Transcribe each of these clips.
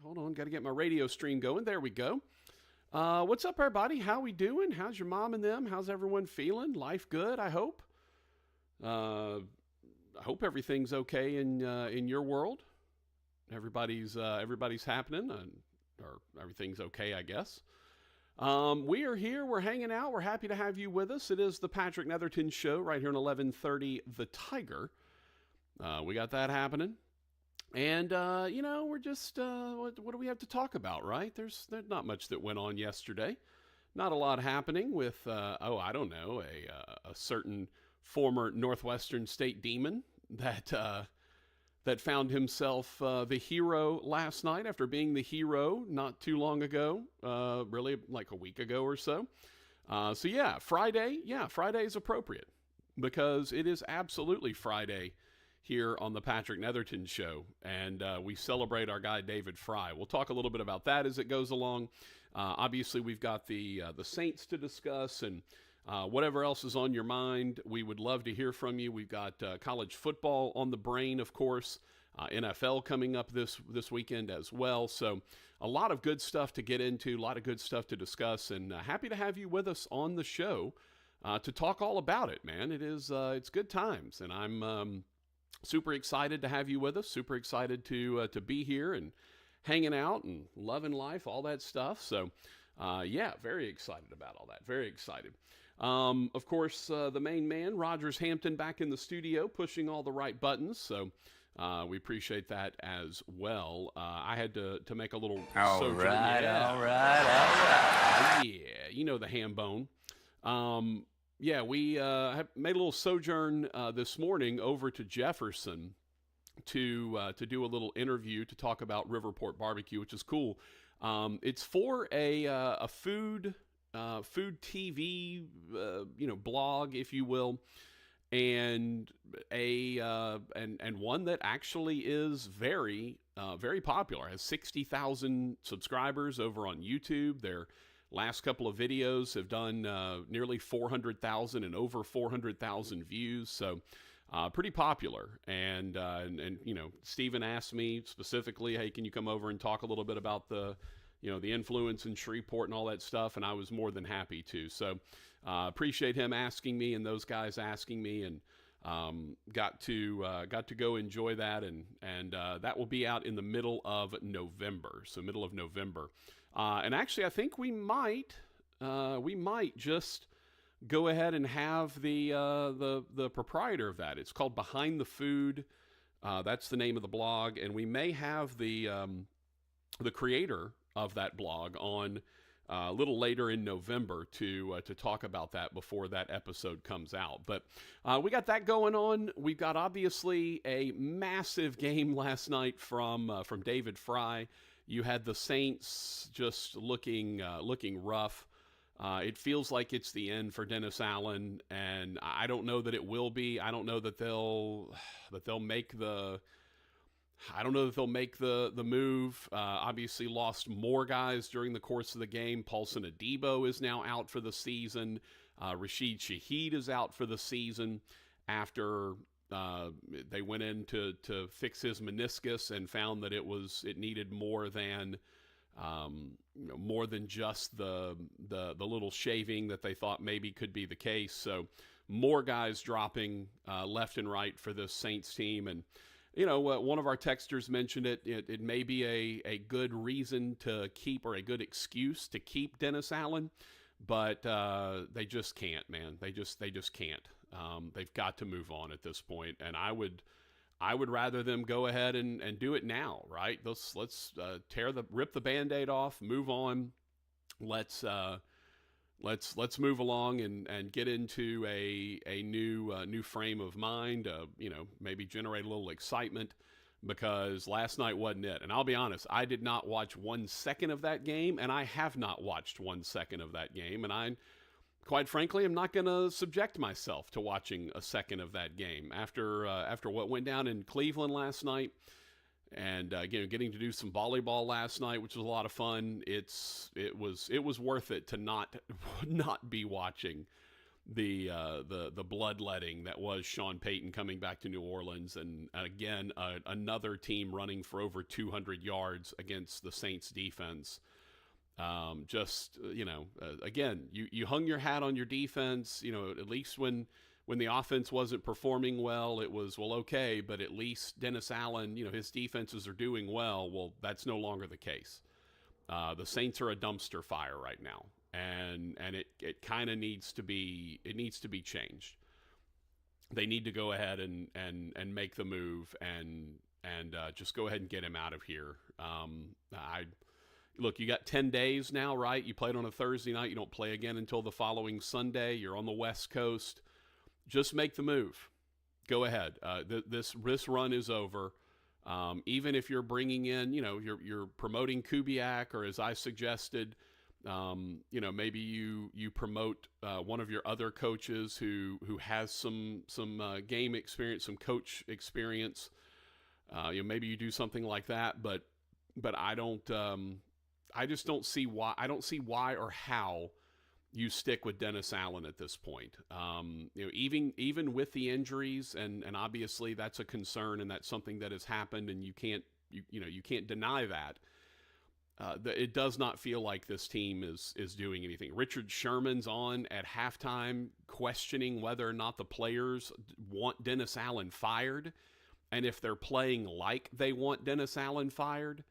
Hold on, got to get my radio stream going. There we go. What's up, everybody? How we doing? How's your mom and them? How's everyone feeling? Life good, I hope. I hope everything's okay in your world. Everybody's happening, or everything's okay, I guess. We are here. We're hanging out. We're happy to have you with us. It is the Patrick Netherton Show right here on 1130 The Tiger. We got that happening. And, we're just, what do we have to talk about, right? There's not much that went on yesterday. Not a lot happening with, I don't know, a certain former Northwestern State Demon that found himself the hero last night after being the hero not too long ago, really like a week ago or so. Friday is appropriate because it is absolutely Friday here on the Patrick Netherton Show, and we celebrate our guy David Fry. We'll talk a little bit about that as it goes along. Obviously, we've got the Saints to discuss, and whatever else is on your mind, we would love to hear from you. We've got college football on the brain, of course, NFL coming up this weekend as well. So a lot of good stuff to get into, a lot of good stuff to discuss, and happy to have you with us on the show to talk all about it, man. It's good times, and I'm super excited to have you with us. Super excited to be here and hanging out and loving life, all that stuff. So, very excited about all that. Very excited. Of course, the main man, Rogers Hampton, back in the studio, pushing all the right buttons. So, we appreciate that as well. I had to make a little sojourn. All right. Yeah, you know the ham bone. We have made a little sojourn this morning over to Jefferson to do a little interview to talk about Riverport barbecue, which is cool. It's for a food TV blog, if you will, and and one that actually is very very popular. Has 60,000 subscribers over on YouTube. They're last couple of videos have done nearly 400,000 and over 400,000 views, so pretty popular. And Stephen asked me specifically, hey, can you come over and talk a little bit about the influence in Shreveport and all that stuff? And I was more than happy to. So appreciate him asking me and those guys asking me, and got to go enjoy that, and that will be out in the middle of November. So middle of November. And actually, I think we might just go ahead and have the proprietor of that. It's called Behind the Food. That's the name of the blog, and we may have the creator of that blog on a little later in November to talk about that before that episode comes out. But we got that going on. We've got obviously a massive game last night from David Fry. You had the Saints just looking rough. It feels like it's the end for Dennis Allen, and I don't know that it will be. I don't know that they'll make the. I don't know that they'll make the move. Obviously, lost more guys during the course of the game. Paulson Adebo is now out for the season. Rashid Shaheed is out for the season after they went in to fix his meniscus and found that it needed more than just the little shaving that they thought maybe could be the case. So more guys dropping left and right for this Saints team. And one of our texters mentioned it. It may be a good reason to keep, or a good excuse to keep Dennis Allen, but they just can't, man. They just can't. They've got to move on at this point, and I would rather them go ahead and do it now, right? Let's rip the Band-Aid off, move on. Let's move along and get into a new frame of mind. Maybe generate a little excitement, because last night wasn't it. And I'll be honest, I did not watch 1 second of that game, and I have not watched 1 second of that game, and I, quite frankly, am not going to subject myself to watching a second of that game after what went down in Cleveland last night. And getting to do some volleyball last night, which was a lot of fun. It was worth it to not be watching the bloodletting that was Sean Payton coming back to New Orleans, and again another team running for over 200 yards against the Saints defense. Again, you hung your hat on your defense. At least when the offense wasn't performing well, it was, well, okay, but at least Dennis Allen, his defenses are doing well. Well, that's no longer the case. The Saints are a dumpster fire right now, and it kind of needs to be changed. They need to go ahead and make the move and just go ahead and get him out of here. Look, you got 10 days now, right? You played on a Thursday night. You don't play again until the following Sunday. You're on the West Coast. Just make the move. Go ahead. This run is over. Even if you're bringing in, you're promoting Kubiak, or as I suggested, maybe you promote one of your other coaches who has some game experience, some coach experience. Maybe you do something like that, but I just don't see why. I don't see why or how you stick with Dennis Allen at this point. Even with the injuries, and obviously that's a concern, and that's something that has happened, and you can't deny that. It does not feel like this team is doing anything. Richard Sherman's on at halftime questioning whether or not the players want Dennis Allen fired, and if they're playing like they want Dennis Allen fired.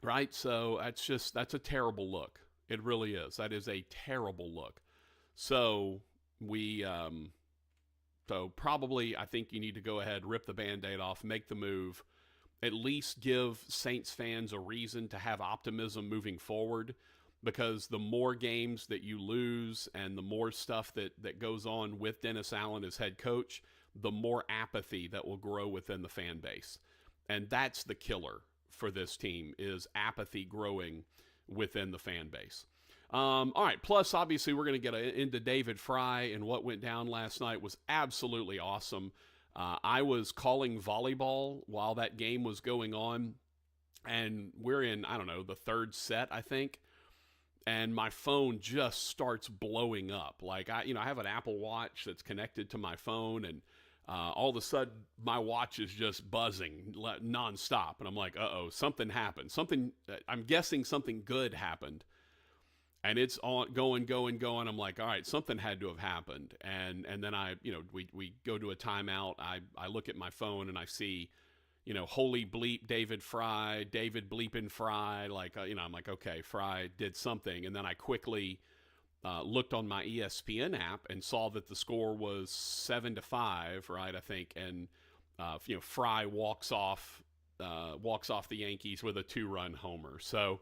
Right? So that's a terrible look. It really is. That is a terrible look. So probably I think you need to go ahead, rip the Band-Aid off, make the move, at least give Saints fans a reason to have optimism moving forward, because the more games that you lose and the more stuff that goes on with Dennis Allen as head coach, the more apathy that will grow within the fan base. And that's the killer for this team, is apathy growing within the fan base. All right, plus obviously we're going to get into David Fry, and what went down last night was absolutely awesome. I was calling volleyball while that game was going on, and we're in, I don't know, the third set, I think, and my phone just starts blowing up. Like, I have an Apple Watch that's connected to my phone, and all of a sudden, my watch is just buzzing nonstop, and I'm like, "Uh-oh, something happened. I'm guessing something good happened." And it's on going. I'm like, "All right, something had to have happened." And then we go to a timeout. I look at my phone and I see, holy bleep, David bleeping Fry. Like, I'm like, okay, Fry did something, and then I quickly looked on my ESPN app and saw that the score was 7-5, right? I think, and Fry walks off the Yankees with a 2-run homer. So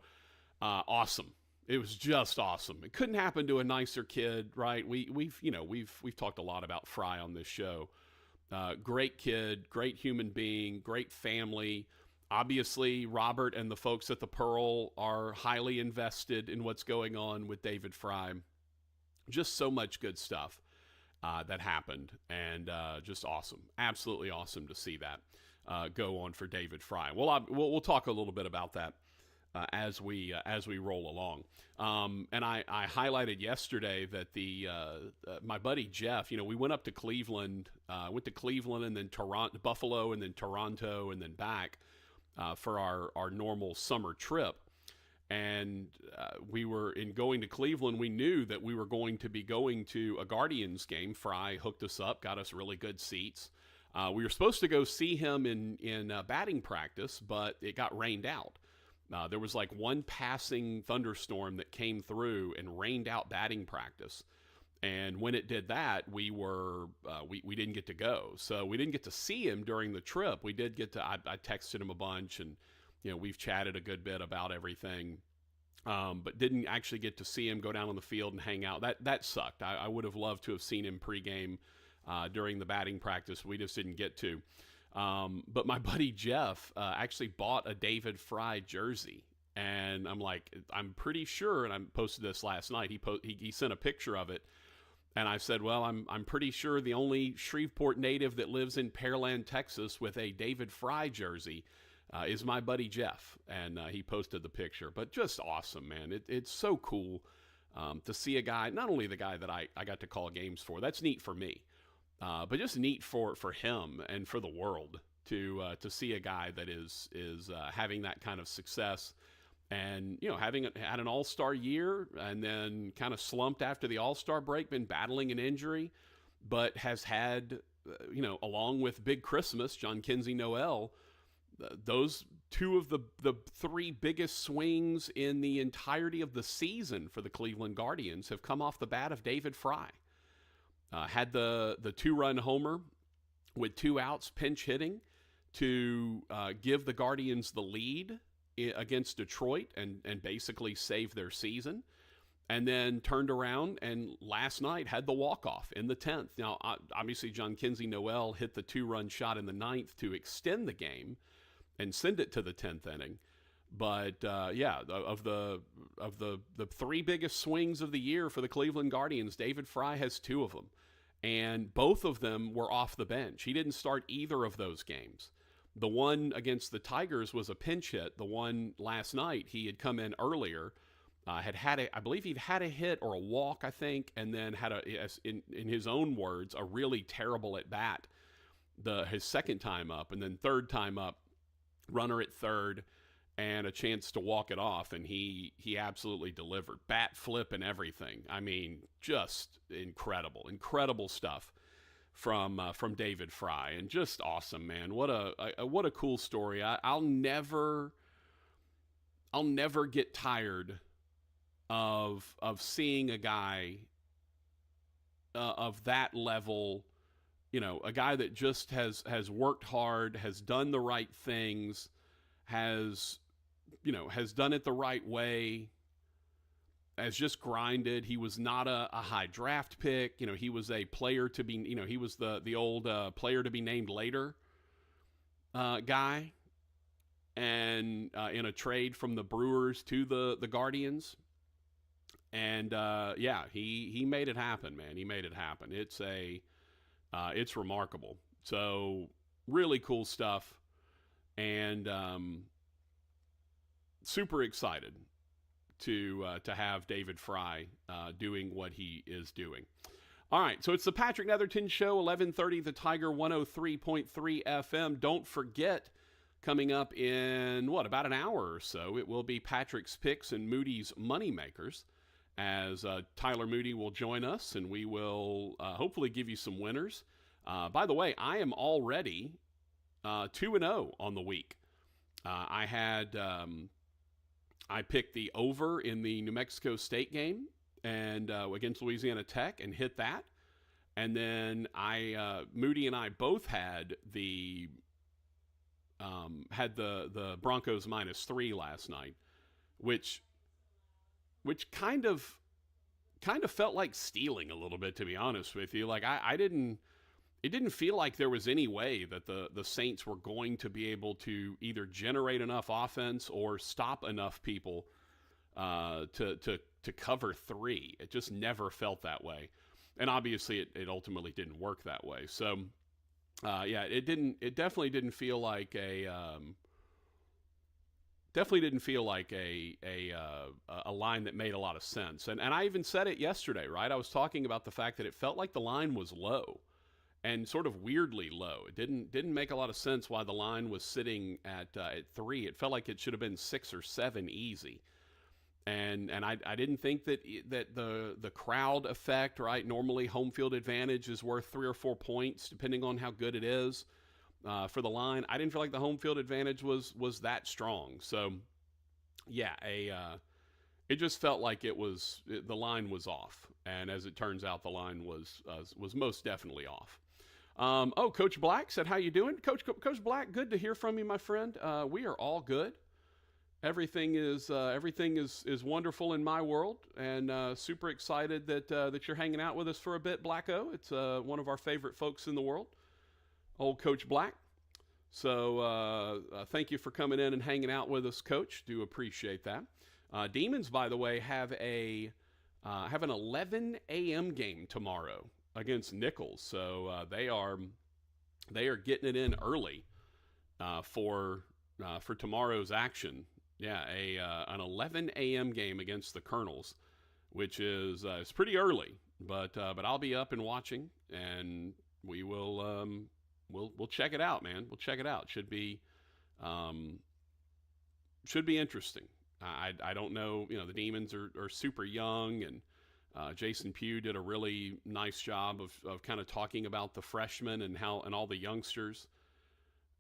awesome! It was just awesome. It couldn't happen to a nicer kid, right? We've talked a lot about Fry on this show. Great kid, great human being, great family. Obviously, Robert and the folks at the Pearl are highly invested in what's going on with David Fry. Just so much good stuff that happened, and just awesome. Absolutely awesome to see that go on for David Fry. Well, we'll talk a little bit about that as we roll along. And I highlighted yesterday that my buddy Jeff, we went up to Cleveland, and then Buffalo, and then Toronto, and then back for our normal summer trip. And we were going to Cleveland. We knew that we were going to be going to a Guardians game. Fry hooked us up, got us really good seats. We were supposed to go see him in batting practice, but it got rained out. There was like one passing thunderstorm that came through and rained out batting practice. And when it did that, we didn't get to go. So we didn't get to see him during the trip. We did get to, I texted him a bunch, and we've chatted a good bit about everything, but didn't actually get to see him go down on the field and hang out. That sucked. I would have loved to have seen him pregame during the batting practice. We just didn't get to. But my buddy Jeff actually bought a David Fry jersey, and I'm like, I'm pretty sure, and I posted this last night. He sent a picture of it, and I said, well, I'm pretty sure the only Shreveport native that lives in Pearland, Texas, with a David Fry jersey is my buddy Jeff, and he posted the picture. But just awesome, man. It's so cool To see a guy, not only the guy that I got to call games for, that's neat for me, but just neat for him and for the world to see a guy that is having that kind of success, and having had an All-Star year and then kind of slumped after the All-Star break, been battling an injury, but has had along with Big Christmas, John Kinsey Noel, those two of the three biggest swings in the entirety of the season for the Cleveland Guardians have come off the bat of David Fry. Had the 2-run homer with 2 outs, pinch hitting to give the Guardians the lead against Detroit and basically save their season. And then turned around and last night had the walk-off in the 10th. Now, obviously, John Kinsey Noel hit the 2-run shot in the 9th to extend the game and send it to the 10th inning. But, of the 3 biggest swings of the year for the Cleveland Guardians, David Fry has 2 of them. And both of them were off the bench. He didn't start either of those games. The one against the Tigers was a pinch hit. The one last night, he had come in earlier. I believe he'd had a hit or a walk, I think, and then had in his own words, a really terrible at bat his second time up, and then third time up, runner at third, and a chance to walk it off, and he absolutely delivered. Bat flip and everything. I mean, just incredible stuff from David Fry, and just awesome, man. What a cool story. I'll never get tired of seeing a guy of that level, a guy that just has worked hard, has done the right things, has done it the right way, has just grinded. He was not a high draft pick. He was a player to be, he was the old player to be named later guy, and in a trade from the Brewers to the Guardians. And he made it happen, man. He made it happen. It's remarkable. So really cool stuff, and super excited to have David Fry doing what he is doing. All right, so it's the Patrick Netherton Show, 1130 The Tiger, 103.3 FM. Don't forget, coming up in about an hour or so, it will be Patrick's Picks and Moody's Moneymakers, as Tyler Moody will join us, and we will hopefully give you some winners. By the way, I am already 2-0 on the week. I picked the over in the New Mexico State game and against Louisiana Tech and hit that. And then Moody and I both had the Broncos -3 last night, which kind of felt like stealing a little bit, to be honest with you. Like it didn't feel like there was any way that the Saints were going to be able to either generate enough offense or stop enough people to cover 3. It just never felt that way. And obviously it ultimately didn't work that way. So it definitely didn't feel like a line that made a lot of sense. And I even said it yesterday, right? I was talking about the fact that it felt like the line was low and sort of weirdly low. It didn't make a lot of sense why the line was sitting at 3. It felt like it should have been 6 or 7 easy. And I didn't think that the crowd effect, right? Normally home field advantage is worth 3 or 4 points depending on how good it is. For the line, I didn't feel like the home field advantage was that strong. So, yeah, it just felt like the line was off, and as it turns out, the line was most definitely off. Coach Black said, "How you doing, Coach Black? Good to hear from you, my friend. We are all good. Everything is wonderful in my world, and super excited that you're hanging out with us for a bit, Blacko. It's one of our favorite folks in the world." Old Coach Black. So thank you for coming in and hanging out with us, Coach. Do appreciate that. Demons, by the way, have an 11 a.m. game tomorrow against Nichols. So they are getting it in early for tomorrow's action. Yeah, an 11 a.m. game against the Colonels. which is it's pretty early, but I'll be up and watching, and we will we'll check it out, man. We'll check it out. Should be interesting. I don't know. You know, the Demons are super young, and Jason Pugh did a really nice job of kind of talking about the freshmen and all the youngsters.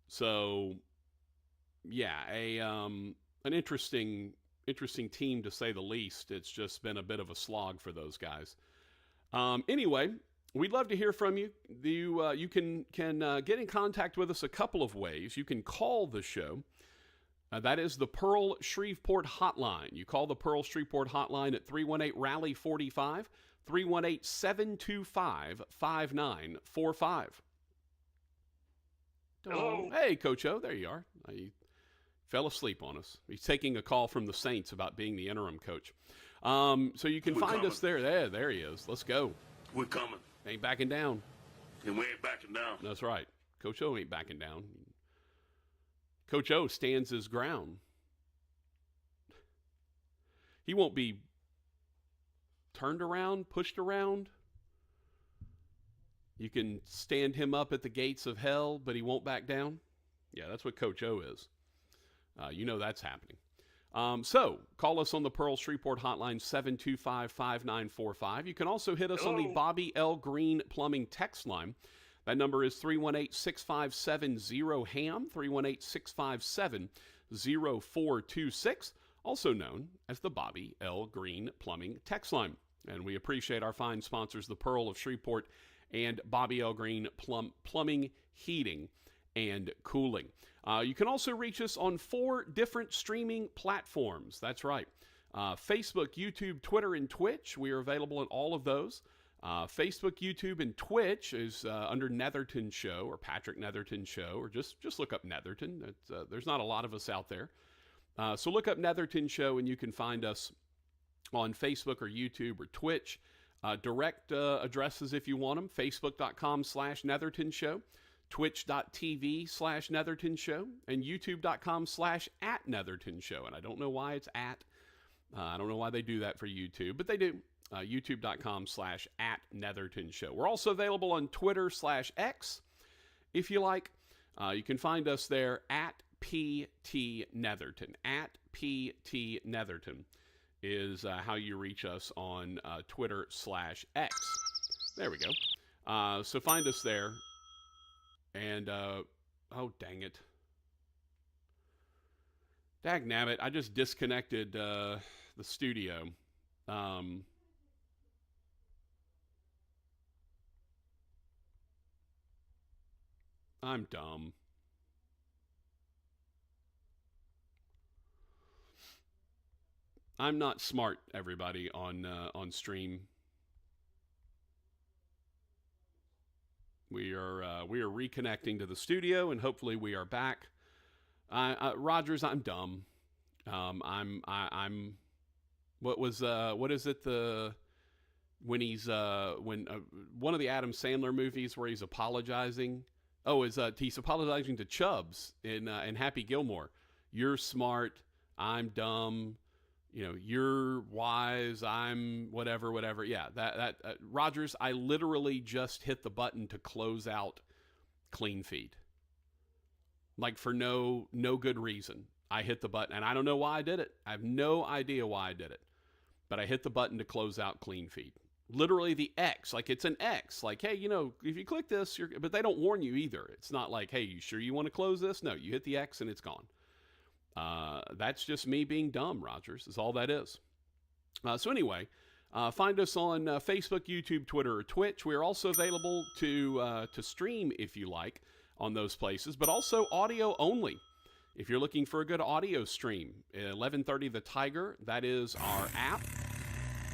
So, yeah, an interesting team to say the least. It's just been a bit of a slog for those guys. Anyway, we'd love to hear from you. You can get in contact with us a couple of ways. You can call the show. That is the Pearl Shreveport hotline. You call the Pearl Shreveport hotline at 318-RALLY-45, 318-725-5945. Hello. Hey, Coach O, there you are. He fell asleep on us. He's taking a call from the Saints about being the interim coach. So you can find us there. There he is. Let's go. We're coming. Ain't backing down. And we ain't backing down. That's right. Coach O ain't backing down. Coach O stands his ground. He won't be turned around, pushed around. You can stand him up at the gates of hell, but he won't back down. Yeah, that's what Coach O is. You know that's happening. So call us on the Pearl Shreveport hotline, 725-5945. You can also hit us on the Bobby L. Greene Plumbing text line. That number is 318-657-0HAM, 318-657-0426, also known as the Bobby L. Greene Plumbing text line. And we appreciate our fine sponsors, the Pearl of Shreveport and Bobby L. Greene Plumbing, Heating, and Cooling. You can also reach us on 4 different streaming platforms. That's right. Facebook, YouTube, Twitter, and Twitch. We are available at all of those. Facebook, YouTube, and Twitch is under Netherton Show or Patrick Netherton Show, or just look up Netherton. There's not a lot of us out there. So look up Netherton Show, and you can find us on Facebook or YouTube or Twitch. Direct addresses if you want them, facebook.com/Netherton Show, twitch.tv/Netherton Show, and youtube.com/@Netherton Show. And I don't know why it's at. I don't know why they do that for YouTube, but they do. YouTube.com/@Netherton Show. We're also available on Twitter/X if you like. You can find us there at PT Netherton. At PT Netherton is how you reach us on Twitter/X. There we go. So find us there. And, oh, dang it. Dagnabbit, I just disconnected the studio. I'm dumb. I'm not smart, everybody, on stream. We are reconnecting to the studio, and hopefully we are back. Rogers, I'm dumb. I'm what is it, when he's one of the Adam Sandler movies where he's apologizing? Oh, he's apologizing to Chubbs in Happy Gilmore. You're smart, I'm dumb. You know, you're wise, I'm whatever. Yeah, that Rogers, I literally just hit the button to close out Clean Feed. Like for no good reason. I hit the button, and I don't know why I did it. I have no idea why I did it. But I hit the button to close out Clean Feed. Literally the X, like it's an X. Like, hey, you know, if you click this, but they don't warn you either. It's not like, hey, you sure you want to close this? No, you hit the X and it's gone. That's just me being dumb, Rogers, is all that is. So anyway, find us on Facebook, YouTube, Twitter, or Twitch. We are also available to stream if you like on those places, but also audio only. If you're looking for a good audio stream, 1130 The Tiger, that is our app.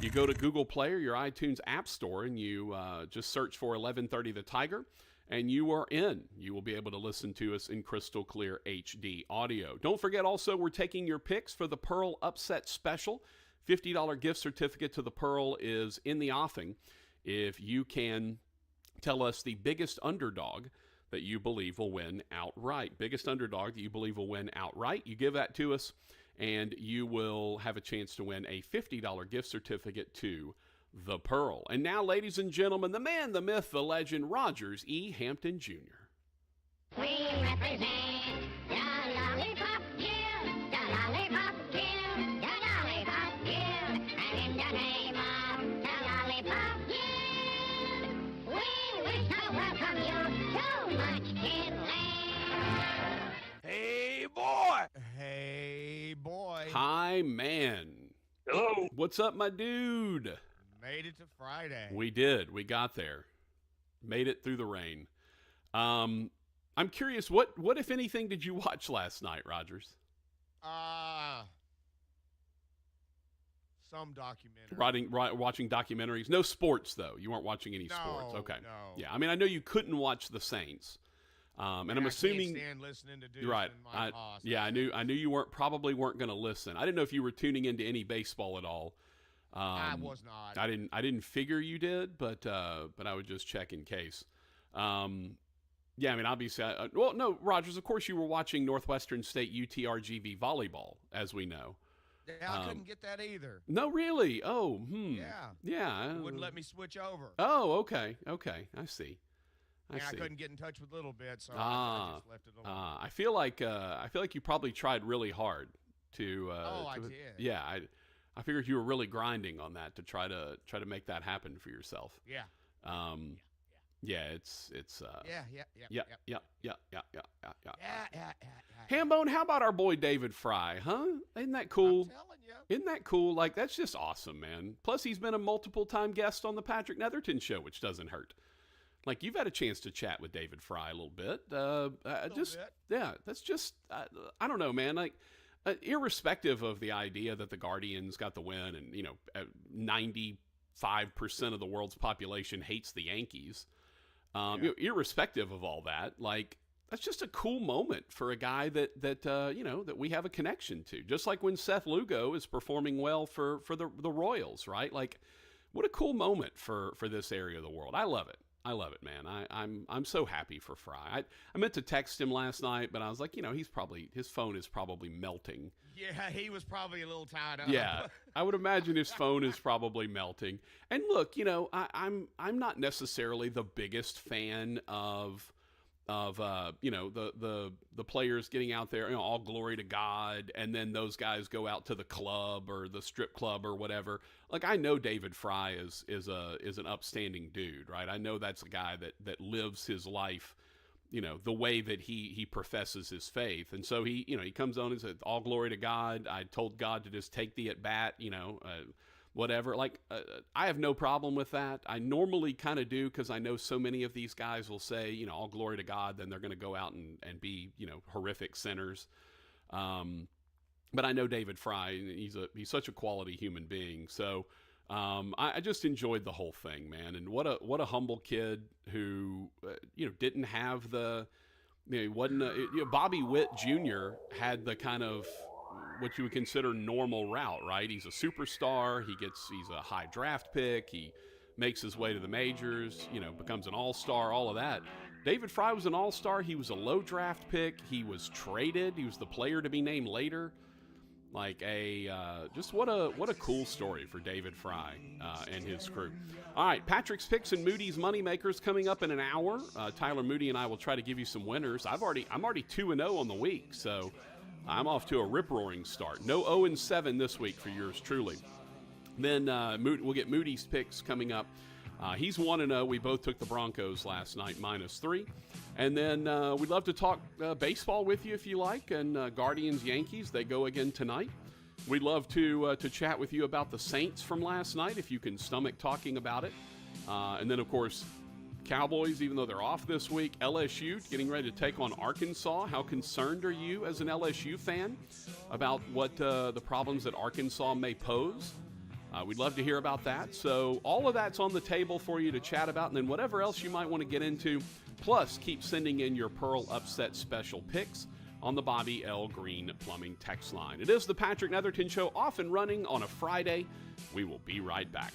You go to Google Play or your iTunes App Store, and you just search for 1130 The Tiger, and you are in. You will be able to listen to us in crystal clear HD audio. Don't forget also, we're taking your picks for the Pearl Upset Special. $50 gift certificate to the Pearl is in the offing if you can tell us the biggest underdog that you believe will win outright. Biggest underdog that you believe will win outright. You give that to us, and you will have a chance to win a $50 gift certificate to The Pearl. And now, ladies and gentlemen, the man, the myth, the legend, Rogers E. Hampton Jr. We represent the Lollipop Guild, the Lollipop Guild, the Lollipop Guild, and in the name of the Lollipop Guild, we wish to welcome you to Munchkinland. Hey, boy! Hey, boy. Hi, man. Hello. What's up, my dude? Made it to Friday. We did. We got there. Made it through the rain. I'm curious, what if anything did you watch last night, Rogers? Some documentary. Watching documentaries. No sports, though. You weren't watching any sports. Okay. No. Yeah, I mean, I know you couldn't watch the Saints. And I'm assuming. I can't stand listening to dudes Right. in my house. Yeah, I knew you weren't going to listen. I didn't know if you were tuning into any baseball at all. I was not. I didn't figure you did, but I would just check in case. Yeah, I mean, obviously, well, no, Rogers, of course you were watching Northwestern State UTRGV volleyball, as we know. Yeah, I couldn't get that either. No, really? Oh, Yeah. It wouldn't let me switch over. Oh, okay. I see. I couldn't get in touch with Little Bit, so I just left it alone. I feel like you probably tried really hard to. I did. Yeah, I figured you were really grinding on that to try to make that happen for yourself. Yeah. Yeah, it's Yeah. Hambone, how about our boy David Fry, huh? Isn't that cool? I'm telling you. Isn't that cool? Like, that's just awesome, man. Plus, he's been a multiple-time guest on the Patrick Netherton Show, which doesn't hurt. Like, you've had a chance to chat with David Fry a little bit. Yeah, that's just, I don't know, man. Like, irrespective of the idea that the Guardians got the win and, 95% of the world's population hates the Yankees, irrespective of all that, like, that's just a cool moment for a guy that we have a connection to. Just like when Seth Lugo is performing well for the Royals, right? Like, what a cool moment for this area of the world. I love it. Man. I'm so happy for Fry. I meant to text him last night, but I was like, his phone is probably melting. Yeah, he was probably a little tied up. Yeah, I would imagine his phone is probably melting. And look, I'm not necessarily the biggest fan of the players getting out there, all glory to God, and then those guys go out to the club or the strip club or whatever. Like, I know David Fry is an upstanding dude, right? I know that's a guy that lives his life, the way that he professes his faith. And so he comes on and says, all glory to God. I told God to just take the at bat, whatever. Like, I have no problem with that. I normally kind of do, because I know so many of these guys will say, all glory to God, then they're going to go out and be, horrific sinners. But I know David Fry, and he's such a quality human being. So I just enjoyed the whole thing, man. And what a humble kid who, didn't have he wasn't Bobby Witt Jr. had the kind of what you would consider normal route, right? He's a superstar. He's a high draft pick. He makes his way to the majors, becomes an all-star, all of that. David Fry was an all-star. He was a low draft pick. He was traded. He was the player to be named later. Like just what a cool story for David Fry and his crew. All right, Patrick's Picks and Moody's Moneymakers coming up in an hour. Tyler Moody and I will try to give you some winners. I'm already 2-0 on the week, so I'm off to a rip-roaring start. No 0-7 this week for yours truly. Then we'll get Moody's picks coming up. He's 1-0. We both took the Broncos last night, -3. And then we'd love to talk baseball with you if you like. And Guardians, Yankees, they go again tonight. We'd love to chat with you about the Saints from last night, if you can stomach talking about it. And then, of course, Cowboys, even though they're off this week. LSU getting ready to take on Arkansas. How concerned are you as an LSU fan about what the problems that Arkansas may pose? We'd love to hear about that. So all of that's on the table for you to chat about, and then whatever else you might want to get into. Plus, keep sending in your Pearl Upset special picks on the Bobby L. Greene Plumbing text line. It is the Patrick Netherton Show, off and running on a Friday. We will be right back.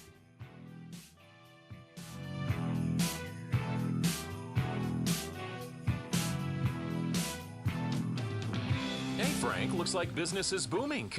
Hey Frank. Looks like business is booming.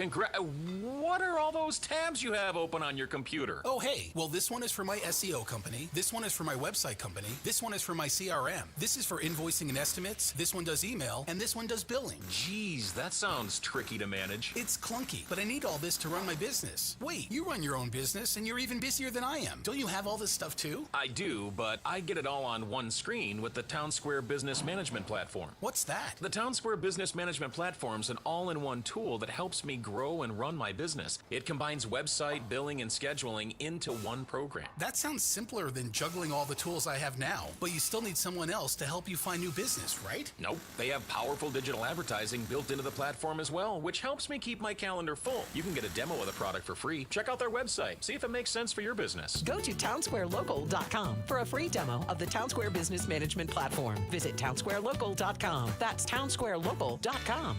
What are all those tabs you have open on your computer? Oh, hey. Well, this one is for my SEO company. This one is for my website company. This one is for my CRM. This is for invoicing and estimates. This one does email. And this one does billing. Geez, that sounds tricky to manage. It's clunky, but I need all this to run my business. Wait, you run your own business, and you're even busier than I am. Don't you have all this stuff, too? I do, but I get it all on one screen with the Town Square Business Management Platform. What's that? The Town Square Business Management Platform is an all-in-one tool that helps me grow and run my business. It combines website, billing, and scheduling into one program. That sounds simpler than juggling all the tools I have now, but you still need someone else to help you find new business, right? Nope. They have powerful digital advertising built into the platform as well, which helps me keep my calendar full. You can get a demo of the product for free. Check out their website. See if it makes sense for your business. Go to townsquarelocal.com for a free demo of the Town Square Business Management Platform. Visit townsquarelocal.com. That's townsquarelocal.com.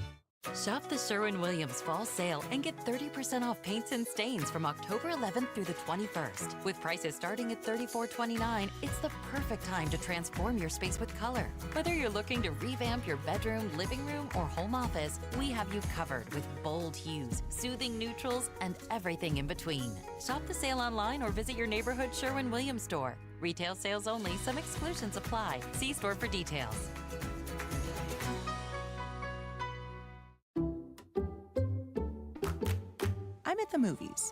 Shop the Sherwin-Williams Fall Sale and get 30% off paints and stains from October 11th through the 21st. With prices starting at $34.29, it's the perfect time to transform your space with color. Whether you're looking to revamp your bedroom, living room, or home office, we have you covered with bold hues, soothing neutrals, and everything in between. Shop the sale online or visit your neighborhood Sherwin-Williams store. Retail sales only. Some exclusions apply. See store for details. I'm at the movies,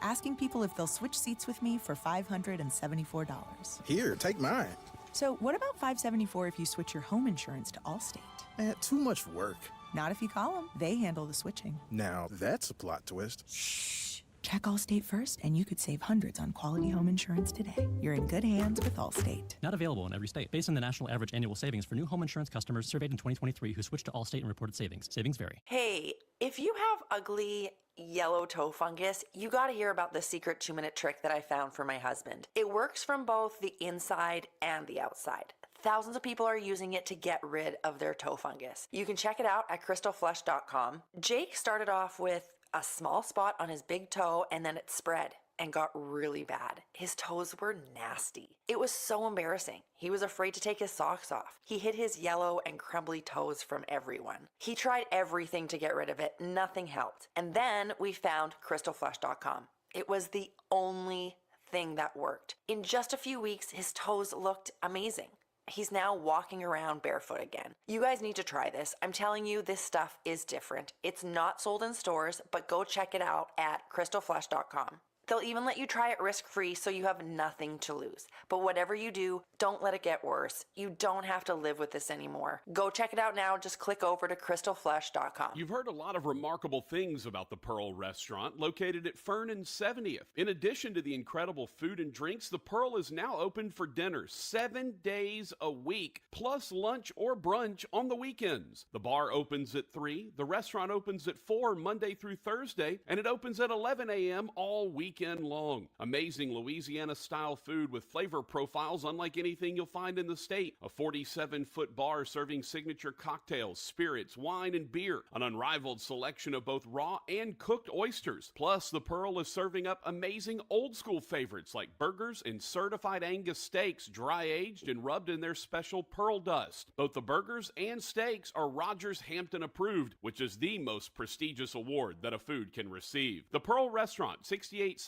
asking people if they'll switch seats with me for $574. Here, take mine. So what about $574 if you switch your home insurance to Allstate? Too much work. Not if you call them. They handle the switching. Now, that's a plot twist. Shh. Check Allstate first, and you could save hundreds on quality home insurance today. You're in good hands with Allstate. Not available in every state. Based on the national average annual savings for new home insurance customers surveyed in 2023 who switched to Allstate and reported savings. Savings vary. Hey, if you have ugly yellow toe fungus, you gotta hear about the secret 2-minute trick that I found for my husband. It works from both the inside and the outside. Thousands of people are using it to get rid of their toe fungus. You can check it out at crystalflush.com. Jake started off with a small spot on his big toe, and then it spread and got really bad. His toes were nasty. It was so embarrassing. He was afraid to take his socks off. He hid his yellow and crumbly toes from everyone. He tried everything to get rid of it. Nothing helped. And then we found crystalflush.com. It was the only thing that worked. In just a few weeks, his toes looked amazing. He's now walking around barefoot again. You guys need to try this. I'm telling you, this stuff is different. It's not sold in stores, but go check it out at crystalflush.com. They'll even let you try it risk-free so you have nothing to lose. But whatever you do, don't let it get worse. You don't have to live with this anymore. Go check it out now. Just click over to crystalflush.com. You've heard a lot of remarkable things about the Pearl Restaurant, located at Fern and 70th. In addition to the incredible food and drinks, the Pearl is now open for dinner 7 days a week, plus lunch or brunch on the weekends. The bar opens at 3, the restaurant opens at 4 Monday through Thursday, and it opens at 11 a.m. all weekend long. Amazing Louisiana-style food with flavor profiles unlike anything you'll find in the state. A 47-foot bar serving signature cocktails, spirits, wine, and beer. An unrivaled selection of both raw and cooked oysters. Plus, the Pearl is serving up amazing old-school favorites like burgers and certified Angus steaks, dry-aged and rubbed in their special Pearl dust. Both the burgers and steaks are Rogers Hampton approved, which is the most prestigious award that a food can receive. The Pearl Restaurant, 6871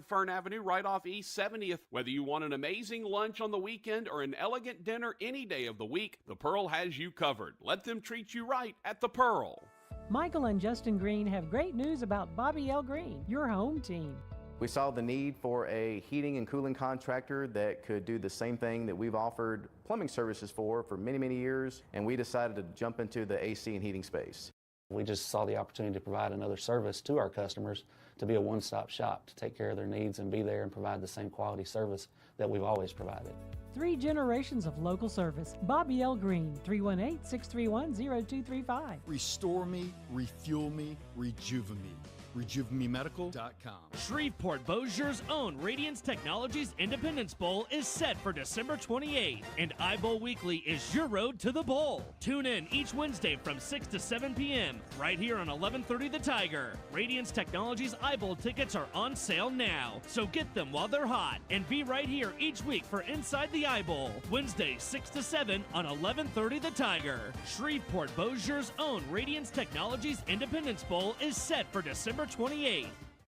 Fern Avenue, right off East 70th. Whether you want an amazing lunch on the weekend or an elegant dinner any day of the week, the Pearl has you covered. Let them treat you right at the Pearl. Michael and Justin Greene have great news about Bobby L. Greene, your home team. We saw the need for a heating and cooling contractor that could do the same thing that we've offered plumbing services for many, many years, and we decided to jump into the AC and heating space. We just saw the opportunity to provide another service to our customers, to be a one-stop shop, to take care of their needs and be there and provide the same quality service that we've always provided. 3 generations of local service. Bobby L. Greene, 318-631-0235. Restore me, refuel me, rejuvenate me. RejuveMeMedical.com. Shreveport Bossier's own Radiance Technologies Independence Bowl is set for December 28th, and iBowl Weekly is your road to the bowl. Tune in each Wednesday from 6 to 7 p.m. right here on 1130 The Tiger. Radiance Technologies iBowl tickets are on sale now, so get them while they're hot, and be right here each week for Inside the iBowl, Wednesday 6 to 7 on 1130 The Tiger. Shreveport Bossier's own Radiance Technologies Independence Bowl is set for December 28th.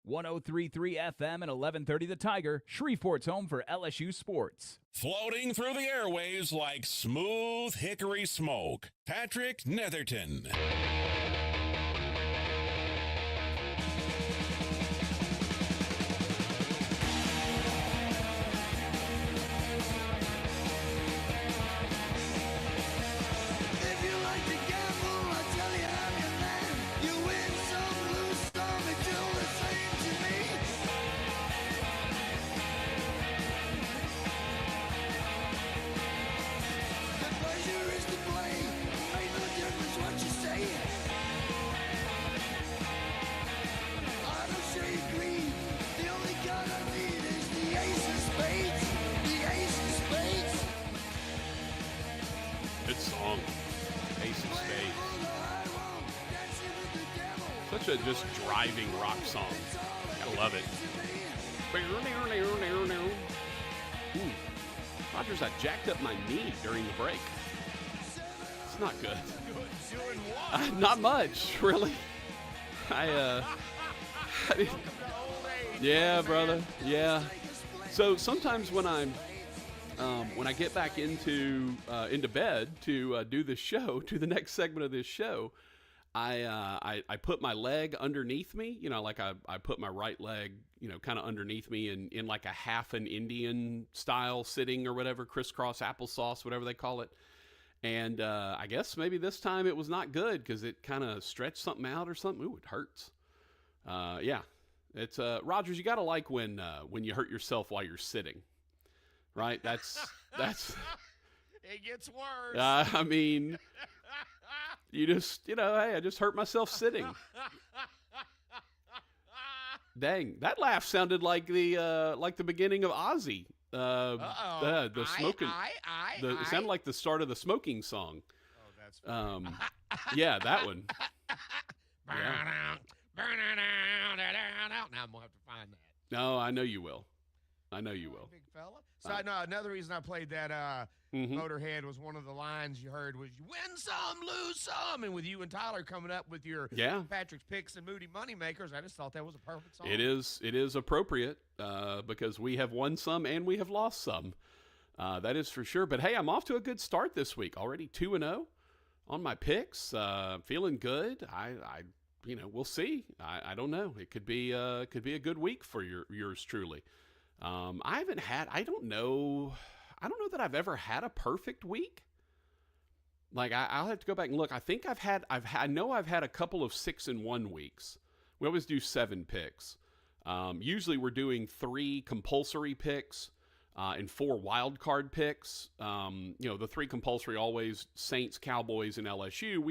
103.3 FM and 1130 The Tiger, Shreveport's home for LSU sports. Floating through the airwaves like smooth hickory smoke, Patrick Netherton. Song, Ace of Spades. Such a just driving rock song. Gotta love it. Ooh. Rogers, I jacked up my knee during the break. It's not good. Not much, really. Yeah, brother. Yeah. So sometimes when I get back into bed to do this show, to the next segment of this show, I put my leg underneath me, like I put my right leg, kind of underneath me in like a half an Indian style sitting or whatever, crisscross applesauce, whatever they call it. And I guess maybe this time it was not good because it kind of stretched something out or something. Ooh, it hurts. Yeah, it's Rogers. You got to like when you hurt yourself while you're sitting. Right, that's. It gets worse. I mean, you just, hey, I just hurt myself sitting. Dang, that laugh sounded like the beginning of Ozzy. The smoking. It sounded like the start of the smoking song. Oh, that's funny. Yeah, that one. Yeah. Now I'm gonna have to find that. No, I know you will. Big fella. So no, another reason I played that Motorhead was one of the lines you heard was "You win some, lose some," and with you and Tyler coming up with your Patrick's Picks and Moody Moneymakers, I just thought that was a perfect song. It is appropriate because we have won some and we have lost some. That is for sure. But hey, I'm off to a good start this week. Already 2-0 on my picks. Feeling good. We'll see. I don't know. It could be a good week for yours truly. I don't know that I've ever had a perfect week. Like I'll have to go back and look. I think I know I've had a couple of 6-1 weeks. We always do 7 picks. Usually we're doing 3 compulsory picks, and 4 wild card picks. The 3 compulsory always Saints, Cowboys, and LSU.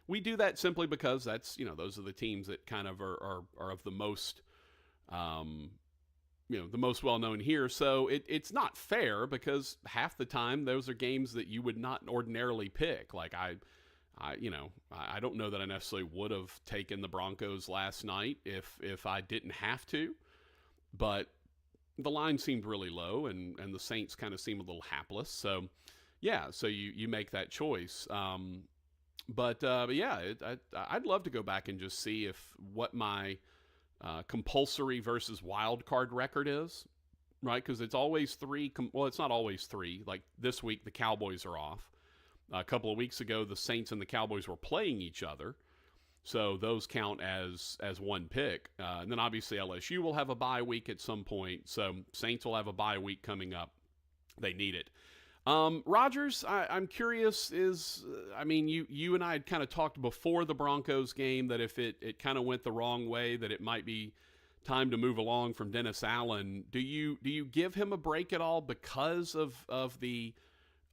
We do that simply because that's, those are the teams that kind of are of the most, the most well-known here. So it's not fair because half the time those are games that you would not ordinarily pick. Like I don't know that I necessarily would have taken the Broncos last night if I didn't have to, but the line seemed really low and the Saints kind of seem a little hapless. So yeah, so you make that choice. But yeah, I'd love to go back and just see what my compulsory versus wild card record is, right? Because it's always 3. Well, it's not always 3. Like this week, the Cowboys are off. A couple of weeks ago, the Saints and the Cowboys were playing each other, so those count as one pick. And then obviously LSU will have a bye week at some point, so Saints will have a bye week coming up. They need it. Rogers, I'm curious, you and I had kind of talked before the Broncos game that if it kind of went the wrong way, that it might be time to move along from Dennis Allen. Do you give him a break at all because of the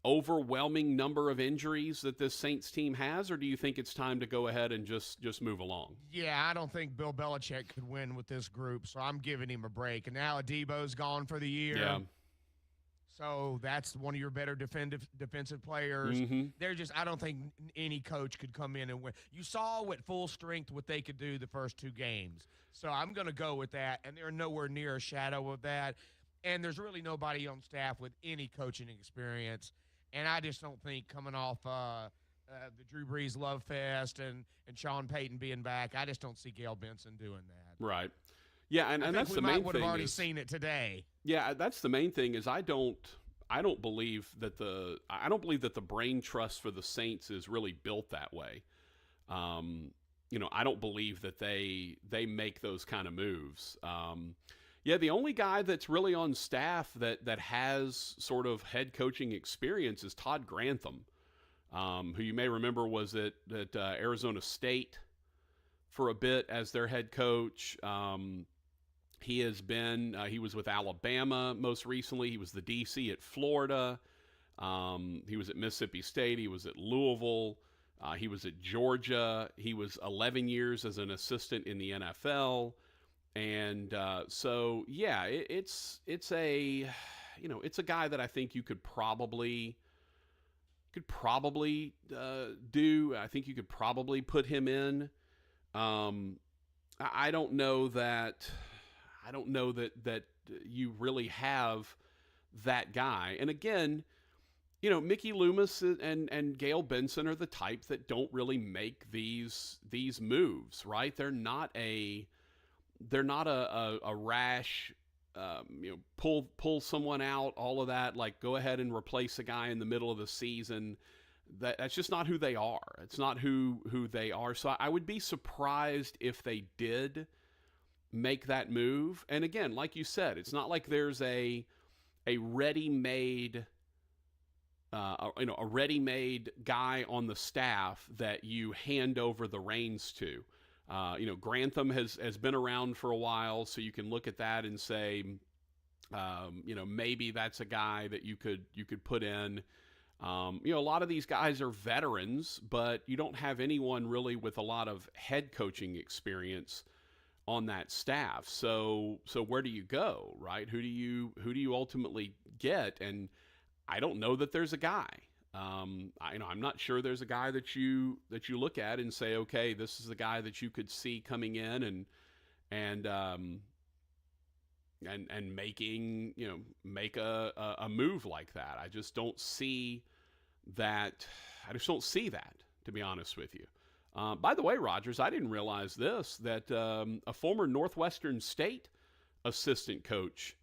overwhelming number of injuries that this Saints team has, or do you think it's time to go ahead and just move along? Yeah, I don't think Bill Belichick could win with this group, so I'm giving him a break. And now Adebo's gone for the year. Yeah. So that's one of your better defensive players. I don't think any coach could come in and win. You saw at full strength what they could do the first 2 games. So I'm going to go with that, and they're nowhere near a shadow of that. And there's really nobody on staff with any coaching experience. And I just don't think coming off the Drew Brees Love Fest and Sean Payton being back, I just don't see Gail Benson doing that. Right. Yeah, and that's the main thing. We might have already seen it today. Yeah, that's the main thing is I don't believe that the brain trust for the Saints is really built that way. I don't believe that they make those kind of moves. Yeah, the only guy that's really on staff that has sort of head coaching experience is Todd Grantham, who you may remember was at Arizona State for a bit as their head coach. He was with Alabama most recently. He was the DC at Florida. He was at Mississippi State. He was at Louisville. He was at Georgia. He was 11 years as an assistant in the NFL. And so, yeah, it's a guy that I think you could probably do. I think you could probably put him in. I don't know that you really have that guy. And again, Mickey Loomis and Gail Benson are the type that don't really make these moves, right? They're not a rash, pull someone out, all of that, like go ahead and replace a guy in the middle of the season. That's just not who they are. It's not who they are. So I would be surprised if they did make that move. And again, like you said, it's not like there's a ready-made a ready-made guy on the staff that you hand over the reins to. Grantham has been around for a while, so you can look at that and say, maybe that's a guy that you could put in. A lot of these guys are veterans, but you don't have anyone really with a lot of head coaching experience on that staff. So where do you go, right? Who do you ultimately get? And I don't know that there's a guy. I'm not sure there's a guy that you look at and say, okay, this is the guy that you could see coming in and make a move like that. I just don't see that. To be honest with you. By the way, Rogers, I didn't realize that a former Northwestern State assistant coach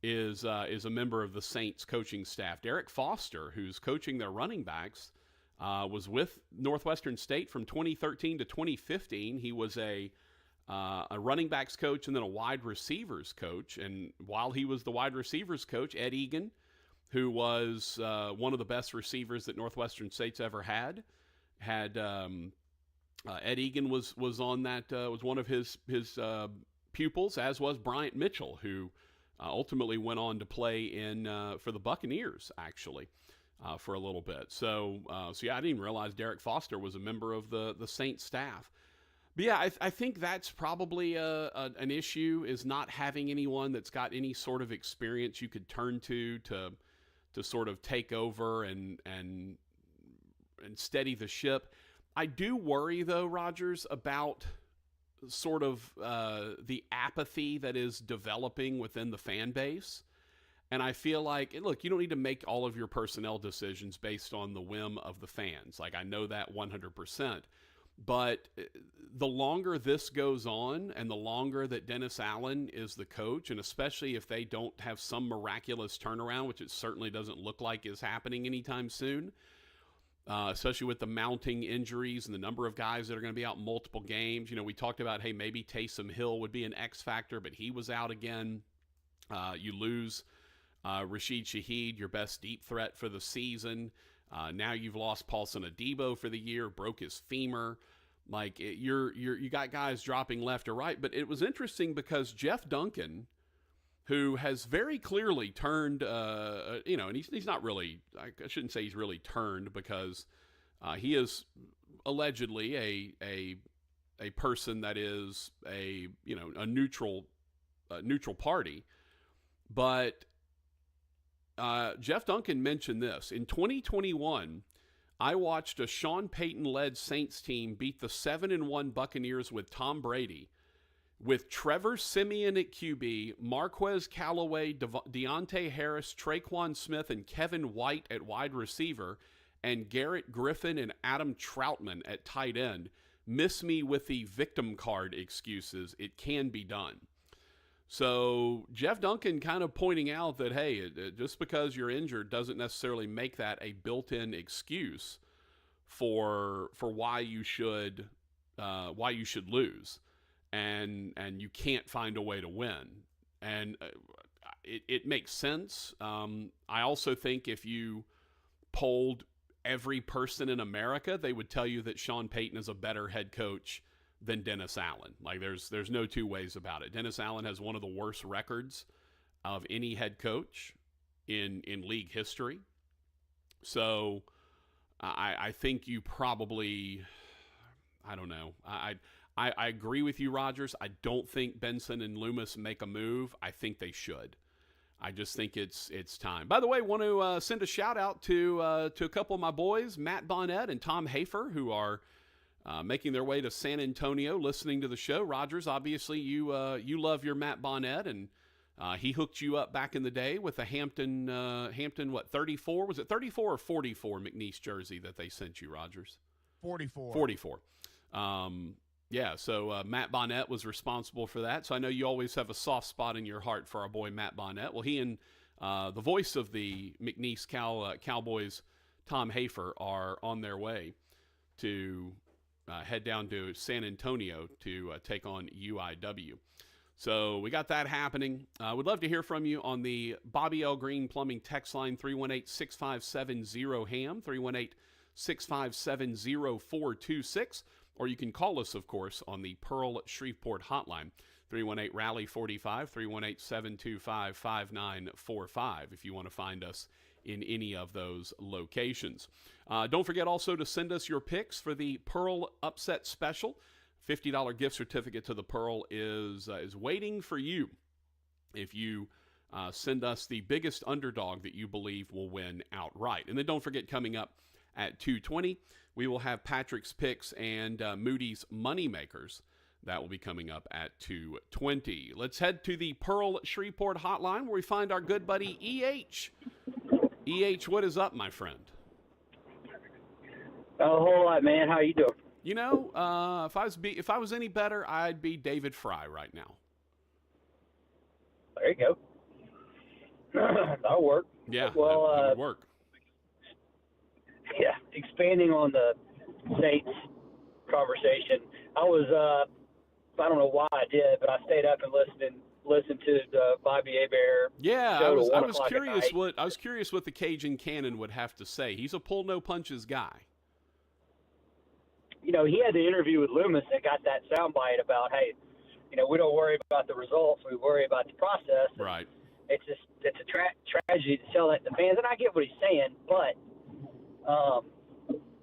is a member of the Saints coaching staff. Derek Foster, who's coaching their running backs, was with Northwestern State from 2013 to 2015. He was a running backs coach and then a wide receivers coach. And while he was the wide receivers coach, Ed Egan, who was one of the best receivers that Northwestern State's ever had Ed Egan was on that was one of his pupils, as was Bryant Mitchell, who ultimately went on to play for the Buccaneers, actually, for a little bit. So yeah, I didn't even realize Derek Foster was a member of the Saints staff. But yeah, I think that's probably an issue, is not having anyone that's got any sort of experience you could turn to sort of take over and steady the ship. I do worry, though, Rogers, about sort of the apathy that is developing within the fan base. And I feel like, look, you don't need to make all of your personnel decisions based on the whim of the fans. Like, I know that 100%. But the longer this goes on and the longer that Dennis Allen is the coach, and especially if they don't have some miraculous turnaround, which it certainly doesn't look like is happening anytime soon, especially with the mounting injuries and the number of guys that are going to be out multiple games. We talked about, hey, maybe Taysom Hill would be an X factor, but he was out again. You lose Rashid Shaheed, your best deep threat for the season. Now you've lost Paulson Adebo for the year, broke his femur. Like, you got guys dropping left or right. But it was interesting because Jeff Duncan, who has very clearly turned, and he's not really, I shouldn't say he's really turned, because he is allegedly a person that is a neutral party. But Jeff Duncan mentioned this. In 2021, I watched a Sean Payton-led Saints team beat the 7-1 Buccaneers with Tom Brady, with Trevor Siemian at QB, Marquez Callaway, Deontay Harris, Traquan Smith, and Kevin White at wide receiver, and Garrett Griffin and Adam Troutman at tight end. Miss me with the victim card excuses. It can be done. So Jeff Duncan kind of pointing out that, hey, just because you're injured doesn't necessarily make that a built-in excuse for why you should lose. And you can't find a way to win. And it makes sense. I also think if you polled every person in America, they would tell you that Sean Payton is a better head coach than Dennis Allen. Like, there's no two ways about it. Dennis Allen has one of the worst records of any head coach in league history. So I think you probably, I don't know. I agree with you, Rogers. I don't think Benson and Loomis make a move. I think they should. I just think it's time. By the way, want to send a shout out to a couple of my boys, Matt Bonnet and Tom Hafer, who are making their way to San Antonio, listening to the show. Rogers, obviously you love your Matt Bonnet, and he hooked you up back in the day with a Hampton 34? Was it 34 or 44 McNeese jersey that they sent you, Rogers? 44. 44. Yeah, so Matt Bonnet was responsible for that. So I know you always have a soft spot in your heart for our boy Matt Bonnet. Well, he and the voice of the McNeese Cowboys, Tom Hafer, are on their way to head down to San Antonio to take on UIW. So we got that happening. Would love to hear from you on the Bobby L. Greene Plumbing text line, 318-6570-HAM, 318-657-0426. Or you can call us, of course, on the Pearl Shreveport hotline, 318-RALLY-45, 318-725-5945, if you want to find us in any of those locations. Don't forget also to send us your picks for the Pearl Upset Special. $50 gift certificate to the Pearl is waiting for you if you send us the biggest underdog that you believe will win outright. And then don't forget, coming up at 2:20, we will have Patrick's picks and Moody's Moneymakers. That will be coming up at 2:20. Let's head to the Pearl Shreveport hotline where we find our good buddy E.H. E.H., what is up, my friend? A whole lot, man. How you doing? You know, if I was any better, I'd be David Fry right now. There you go. That'll work. Yeah, well, that would work. Yeah, expanding on the Saints conversation, I was, I don't know why I did, but I stayed up and listened to the Bobby Hebert. Yeah, show I at was 1 curious o'clock I was curious what the Cajun Cannon would have to say. He's a pull no punches guy. You know, he had the interview with Loomis that got that soundbite about, hey, you know, we don't worry about the results, we worry about the process. Right. It's a tragedy to tell that to fans, and I get what he's saying, but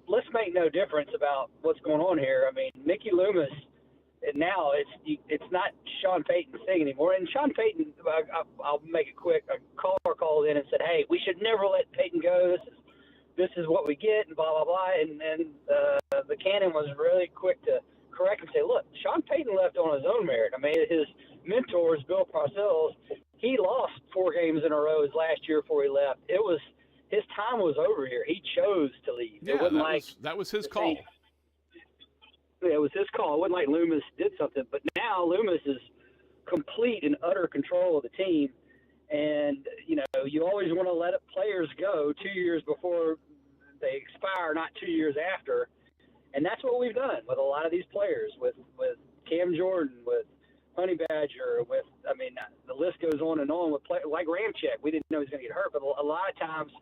let's make no difference about what's going on here. I mean, Mickey Loomis, now it's not Sean Payton's thing anymore. And Sean Payton, I'll make it quick. A caller called in and said, "Hey, we should never let Payton go. This is what we get," and blah blah blah. And the Cannon was really quick to correct and say, "Look, Sean Payton left on his own merit. I mean, his mentors, Bill Parcells, he lost 4 games in a row his last year before he left. It was." His time was over here. He chose to leave. Yeah, it wasn't that was his call. It was his call. It wasn't like Loomis did something. But now Loomis is complete and utter control of the team. And, you know, you always want to let players go 2 years before they expire, not 2 years after. And that's what we've done with a lot of these players, with Cam Jordan, with Honey Badger, the list goes on and on with like Ramczyk. We didn't know he was going to get hurt, but a lot of times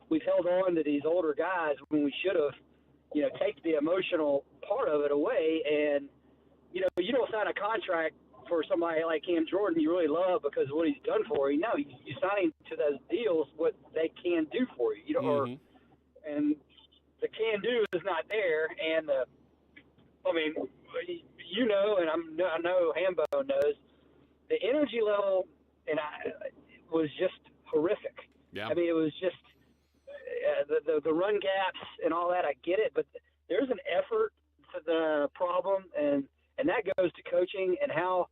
we've held on to these older guys when we should have, take the emotional part of it away. And, you don't sign a contract for somebody like Cam Jordan you really love because of what he's done for you. No, you sign him to those deals what they can do for you. You know, and the can do is not there. And I mean, you know, and I know Hambo knows the energy level, and was just horrific. Yeah. I mean, it was just the run gaps and all that. I get it, but there's an effort to the problem, and that goes to coaching and how.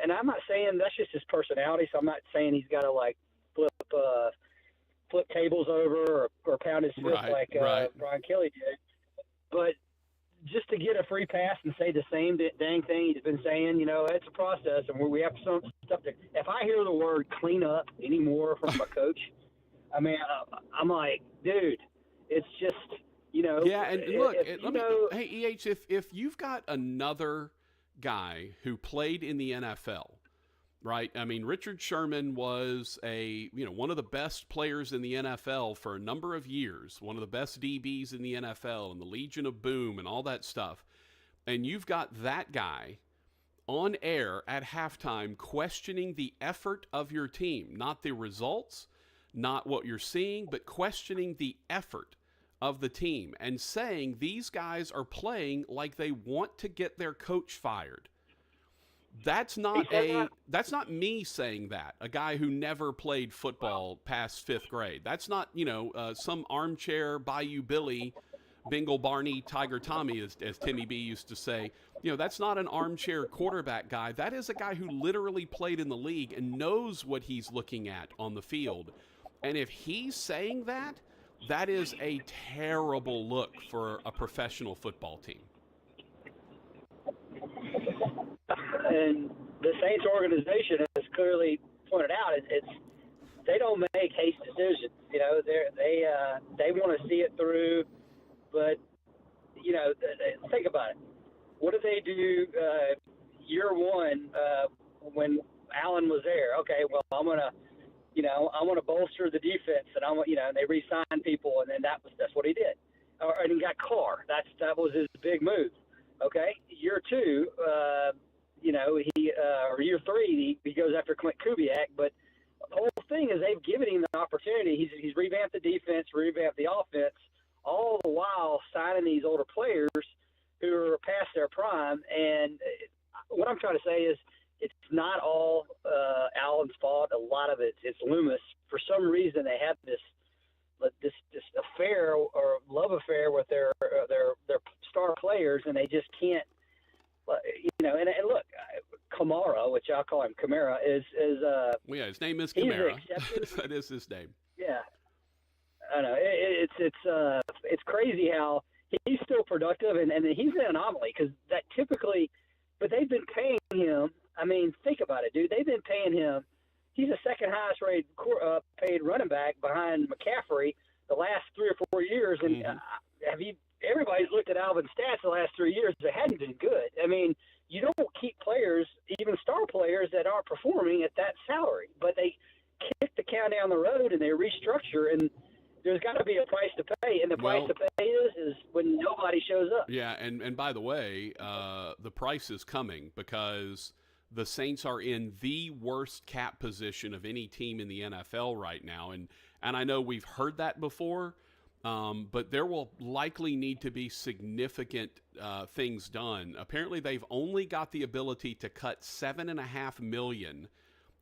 And I'm not saying that's just his personality, so I'm not saying he's got to like flip tables over or pound his fist like Brian Kelly did. But just to get a free pass and say the same dang thing he's been saying, you know, it's a process, and we have some stuff that. If I hear the word clean up anymore from a coach, I mean, I'm like, dude, it's just, you know. Yeah, and look, hey, EH, if you've got another guy who played in the NFL, right? I mean, Richard Sherman was one of the best players in the NFL for a number of years, one of the best DBs in the NFL, and the Legion of Boom and all that stuff. And you've got that guy on air at halftime questioning the effort of your team, not the results, not what you're seeing, but questioning the effort of the team and saying these guys are playing like they want to get their coach fired. That's not me saying that, a guy who never played football past 5th grade. That's not, some armchair Bayou Billy, Bingle Barney, Tiger Tommy, as Timmy B used to say. That's not an armchair quarterback guy. That is a guy who literally played in the league and knows what he's looking at on the field. And if he's saying that, that is a terrible look for a professional football team. And the Saints organization has clearly pointed out they don't make hasty decisions. They want to see it through, but think about it. What did they do year one when Allen was there? Okay, well I want to bolster the defense, and they re-signed people, and then that's what he did. And he got Carr. That was his big move. Okay, year two, or year three, he goes after Clint Kubiak. But the whole thing is they've given him the opportunity. He's revamped the defense, revamped the offense, all the while signing these older players who are past their prime. And what I'm trying to say is it's not all Allen's fault. A lot of it's Loomis. For some reason, they have this affair or love affair with their star players, and they just can't. And look, Kamara, which I'll call him Kamara, is his name is Kamara. That is his name. Yeah, I know. It's crazy how he's still productive, and he's an anomaly because that typically. But they've been paying him. I mean, think about it, dude. They've been paying him. He's the second highest rated paid running back behind McCaffrey the last 3 or 4 years. And everybody's looked at Alvin's stats the last 3 years. They hadn't been good. I mean, you don't keep players, even star players, that aren't performing at that salary. But they kick the can down the road and they restructure, and there's got to be a price to pay, and the price to pay is when nobody shows up. Yeah, and by the way, the price is coming because the Saints are in the worst cap position of any team in the NFL right now, and I know we've heard that before, but there will likely need to be significant things done. Apparently, they've only got the ability to cut $7.5 million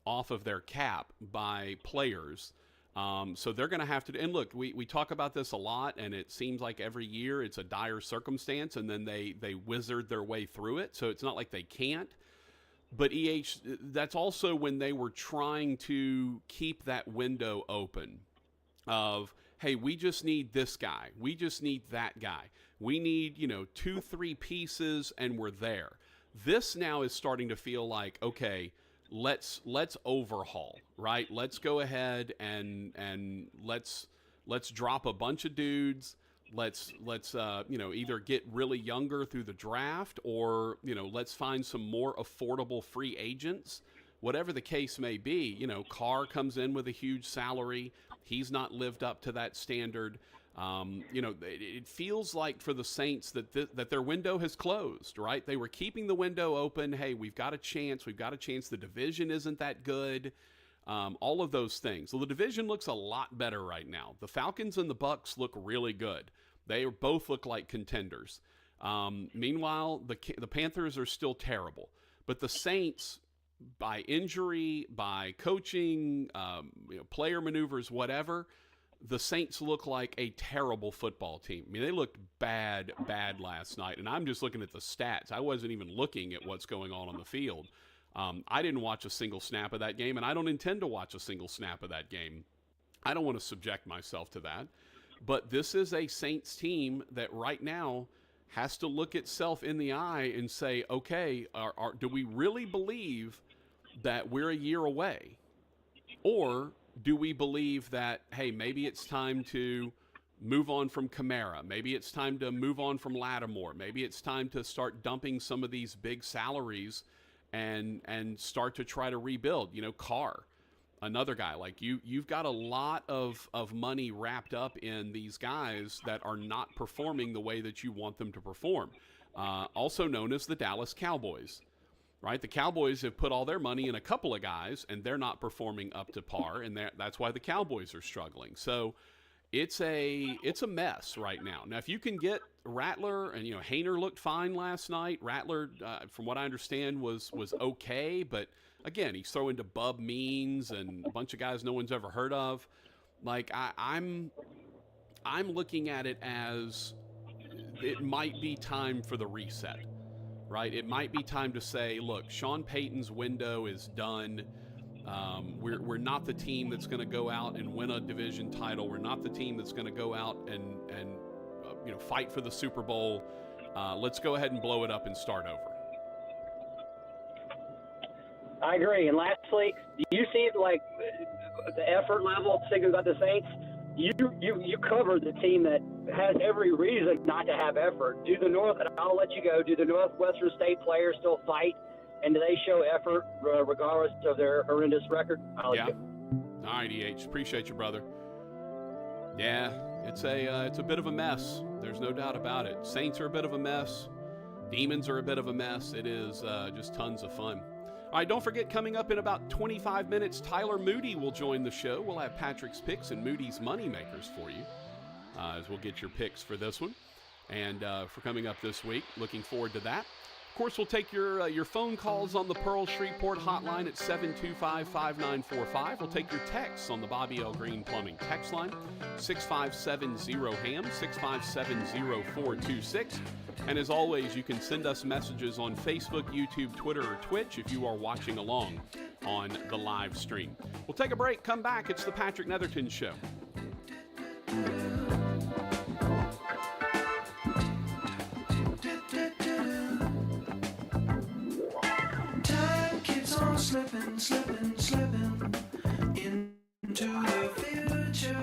off of their cap by players. So they're going to have to – and look, we talk about this a lot, and it seems like every year it's a dire circumstance, and then they wizard their way through it. So it's not like they can't. But, EH, that's also when they were trying to keep that window open of, hey, we just need this guy. We just need that guy. We need, 2-3 pieces, and we're there. This now is starting to feel like, okay – Let's overhaul, right? Let's go ahead and let's drop a bunch of dudes. Let's either get really younger through the draft, or let's find some more affordable free agents. Whatever the case may be, Carr comes in with a huge salary. He's not lived up to that standard. It feels like for the Saints that their window has closed, right? They were keeping the window open. Hey, we've got a chance. We've got a chance. The division isn't that good. All of those things. So the division looks a lot better right now. The Falcons and the Bucs look really good. They both look like contenders. Meanwhile, the Panthers are still terrible. But the Saints, by injury, by coaching, player maneuvers, whatever, the Saints look like a terrible football team. I mean, they looked bad last night. And I'm just looking at the stats. I wasn't even looking at what's going on the field. I didn't watch a single snap of that game, and I don't intend to watch a single snap of that game. I don't want to subject myself to that. But this is a Saints team that right now has to look itself in the eye and say, okay, do we really believe that we're a year away? Or do we believe that, hey, maybe it's time to move on from Kamara? Maybe it's time to move on from Lattimore. Maybe it's time to start dumping some of these big salaries and start to try to rebuild. Carr, another guy. Like you've got a lot of money wrapped up in these guys that are not performing the way that you want them to perform. Also known as the Dallas Cowboys. Right, the Cowboys have put all their money in a couple of guys, and they're not performing up to par, and that's why the Cowboys are struggling. So it's a mess right now. Now, if you can get Rattler, and Haener looked fine last night. Rattler, from what I understand, was okay, but again, he's throwing to Bub Means and a bunch of guys no one's ever heard of. Like I'm looking at it as it might be time for the reset. Right, it might be time to say, look, Sean Payton's window is done. We're not the team that's going to go out and win a division title. We're not the team that's going to go out and fight for the Super Bowl. Let's go ahead and blow it up and start over. I agree. And lastly, do you see the effort level? Speaking about the Saints, you covered the team that has every reason not to have effort. I'll let you go. Do the Northwestern State players still fight, and do they show effort regardless of their horrendous record? I'll let you go. All right, EH. Appreciate you, brother. Yeah, it's a bit of a mess. There's no doubt about it. Saints are a bit of a mess. Demons are a bit of a mess. It is just tons of fun. All right, don't forget, coming up in about 25 minutes, Tyler Moody will join the show. We'll have Patrick's picks and Moody's Moneymakers for you as we'll get your picks for this one and for coming up this week. Looking forward to that. Of course, we'll take your phone calls on the Pearl Shreveport hotline at 725-5945. We'll take your texts on the Bobby L. Greene Plumbing text line, 6570-HAM, 657-0426. And as always, you can send us messages on Facebook, YouTube, Twitter, or Twitch if you are watching along on the live stream. We'll take a break, come back. It's the Patrick Netherton Show. Time keeps on slipping into the future.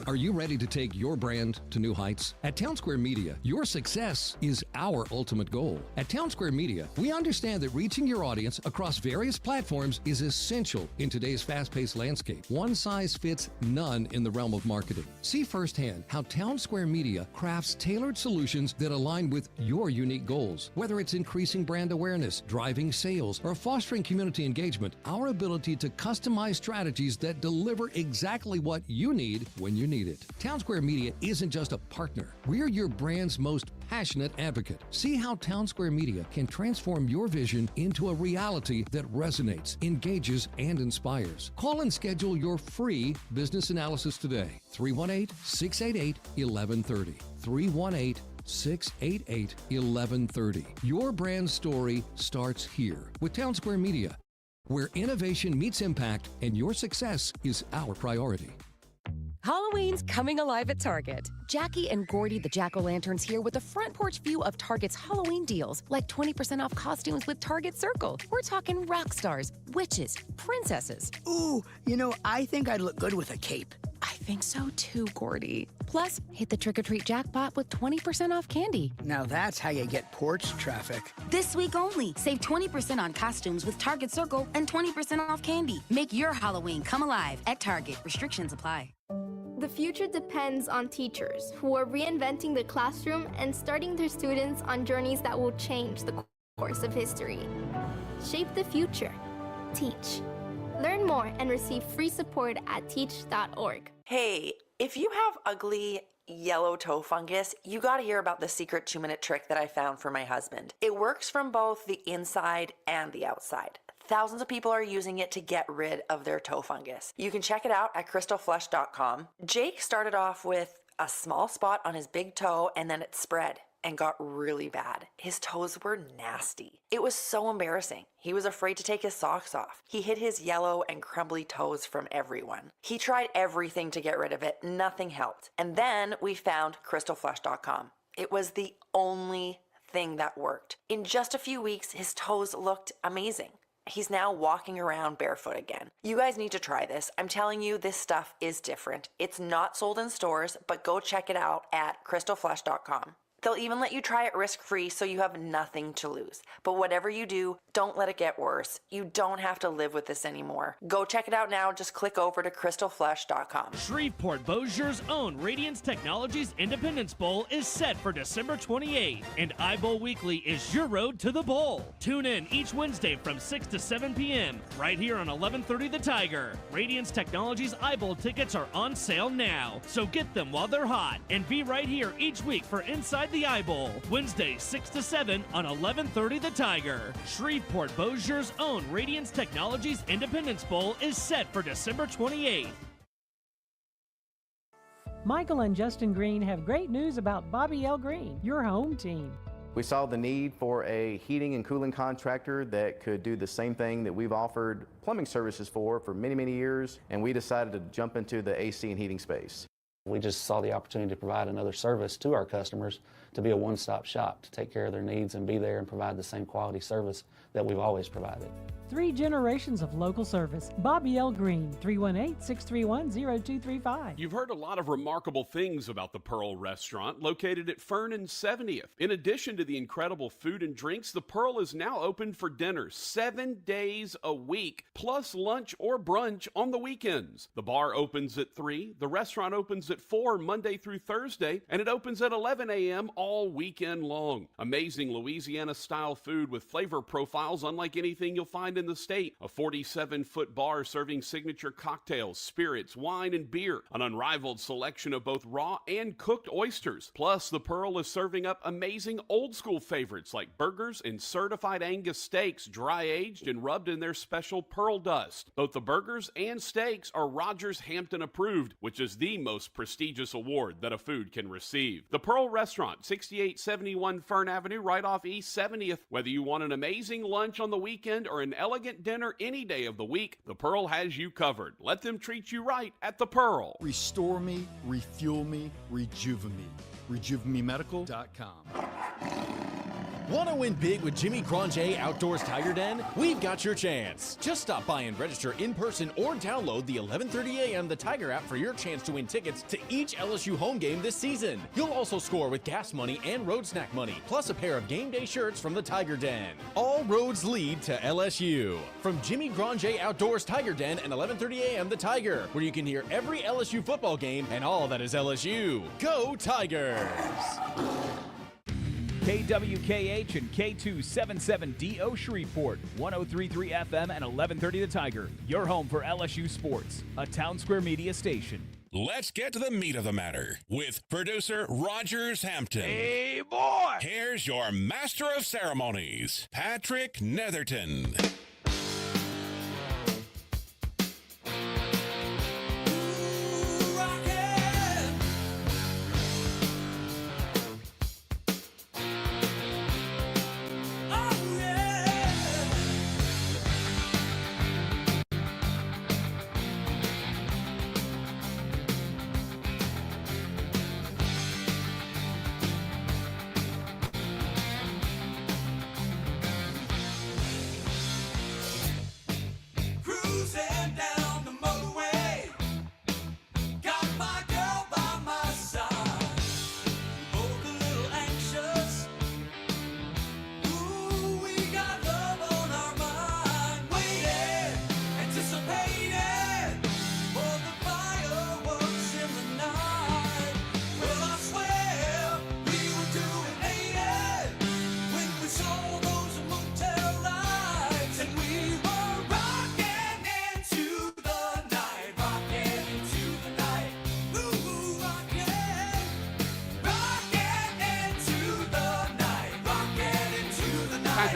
Are you ready to take your brand to new heights? At Town Square Media, your success is our ultimate goal. At Town Square Media, we understand that reaching your audience across various platforms is essential in today's fast-paced landscape. One size fits none in the realm of marketing. See firsthand how Town Square Media crafts tailored solutions that align with your unique goals. Whether it's increasing brand awareness, driving sales, or fostering community engagement, our ability to customize strategies that deliver exactly what you need when you need it. Town Square Media isn't just a partner. We're your brand's most passionate advocate. See how Town Square Media can transform your vision into a reality that resonates, engages, and inspires. Call and schedule your free business analysis today. 318-688-1130. 318-688-1130. Your brand story starts here with Town Square Media, where innovation meets impact and your success is our priority. Halloween's coming alive at Target. Jackie and Gordy the Jack-O-Lanterns here with a front porch view of Target's Halloween deals, like 20% off costumes with Target Circle. We're talking rock stars, witches, princesses. Ooh, I think I'd look good with a cape. I think so too, Gordy. Plus, hit the trick-or-treat jackpot with 20% off candy. Now that's how you get porch traffic. This week only, save 20% on costumes with Target Circle and 20% off candy. Make your Halloween come alive at Target. Restrictions apply. The future depends on teachers who are reinventing the classroom and starting their students on journeys that will change the course of history. Shape the future. Teach. Learn more and receive free support at teach.org. Hey, if you have ugly yellow toe fungus, you gotta hear about the secret 2-minute trick that I found for my husband. It works from both the inside and the outside. Thousands of people are using it to get rid of their toe fungus. You can check it out at crystalflush.com. Jake started off with a small spot on his big toe and then it spread and got really bad. His toes were nasty. It was so embarrassing. He was afraid to take his socks off. He hid his yellow and crumbly toes from everyone. He tried everything to get rid of it. Nothing helped. And then we found crystalflush.com. It was the only thing that worked. In just a few weeks, his toes looked amazing. He's now walking around barefoot again. You guys need to try this. I'm telling you, this stuff is different. It's not sold in stores, but go check it out at crystalflush.com. They'll even let you try it risk-free so you have nothing to lose. But whatever you do, don't let it get worse. You don't have to live with this anymore. Go check it out now. Just click over to crystalflush.com. Shreveport Bossier's own Radiance Technologies Independence Bowl is set for December 28th, and iBowl Weekly is your road to the bowl. Tune in each Wednesday from 6 to 7 p.m. right here on 1130 The Tiger. Radiance Technologies iBowl tickets are on sale now, so get them while they're hot and be right here each week for Inside the iBowl, Wednesday 6 to 7 on 1130 The Tiger. Shreveport Bossier's own Radiance Technologies Independence Bowl is set for December 28th. Michael and Justin Greene have great news about Bobby L. Greene, your home team. We saw the need for a heating and cooling contractor that could do the same thing that we've offered plumbing services for many, many years, and we decided to jump into the AC and heating space. We just saw the opportunity to provide another service to our customers, to be a one-stop shop, to take care of their needs and be there and provide the same quality service that we've always provided. 3 generations of local service. Bobby L. Greene, 318-631-0235. You've heard a lot of remarkable things about the Pearl Restaurant, located at Fern and 70th. In addition to the incredible food and drinks, the Pearl is now open for dinner 7 days a week, plus lunch or brunch on the weekends. The bar opens at 3, the restaurant opens at 4 Monday through Thursday, and it opens at 11 a.m. all weekend long. Amazing Louisiana-style food with flavor profiles unlike anything you'll find in the state. A 47-foot bar serving signature cocktails, spirits, wine, and beer. An unrivaled selection of both raw and cooked oysters. Plus, the Pearl is serving up amazing old-school favorites like burgers and certified Angus steaks, dry-aged and rubbed in their special Pearl dust. Both the burgers and steaks are Rogers Hampton approved, which is the most prestigious award that a food can receive. The Pearl Restaurant, 6871 Fern Avenue, right off East 70th. Whether you want an amazing lunch on the weekend or an elegant dinner any day of the week, the Pearl has you covered. Let them treat you right at the Pearl. Restore me, refuel me, rejuvenate me. RejuveMeMedical.com. Want to win big with Jimmy Granger Outdoors Tiger Den? We've got your chance. Just stop by and register in person or download the 11:30 a.m. The Tiger app for your chance to win tickets to each LSU home game this season. You'll also score with gas money and road snack money, plus a pair of game day shirts from the Tiger Den. All roads lead to LSU. From Jimmy Granger Outdoors Tiger Den and 11:30 a.m. The Tiger, where you can hear every LSU football game and all that is LSU. Go Tigers! KWKH and K277DO Shreveport, 103.3 FM and 1130 The Tiger, your home for LSU sports, a Town Square Media station. Let's get to the meat of the matter with producer Rogers Hampton. Hey, boy! Here's your master of ceremonies, Patrick Netherton.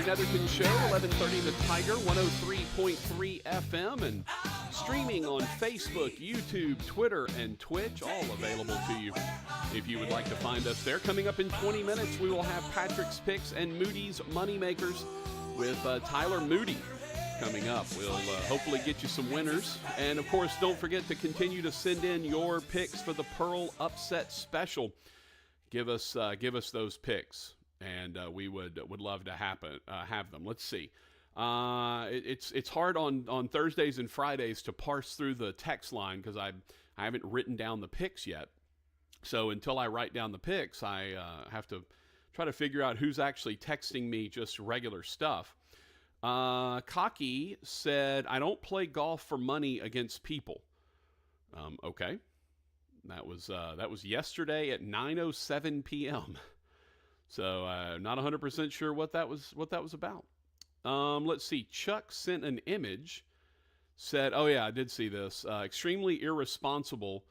Netherton Show, 1130 The Tiger, 103.3 FM, and streaming on Facebook, YouTube, Twitter, and Twitch, all available to you if you would like to find us there. Coming up in 20 minutes, we will have Patrick's Picks and Moody's Moneymakers with Tyler Moody coming up. We'll hopefully get you some winners. And, of course, don't forget to continue to send in your picks for the Pearl Upset Special. Give us those picks. And we would love to have them. Let's see. It's hard on Thursdays and Fridays to parse through the text line because I haven't written down the picks yet. So until I write down the picks, I have to try to figure out who's actually texting me just regular stuff. Cocky said, "I don't play golf for money against people." Okay, that was yesterday at 9:07 p.m. So not 100% sure what that was about. Let's see. Chuck sent an image, said, oh yeah, I did see this. Extremely irresponsible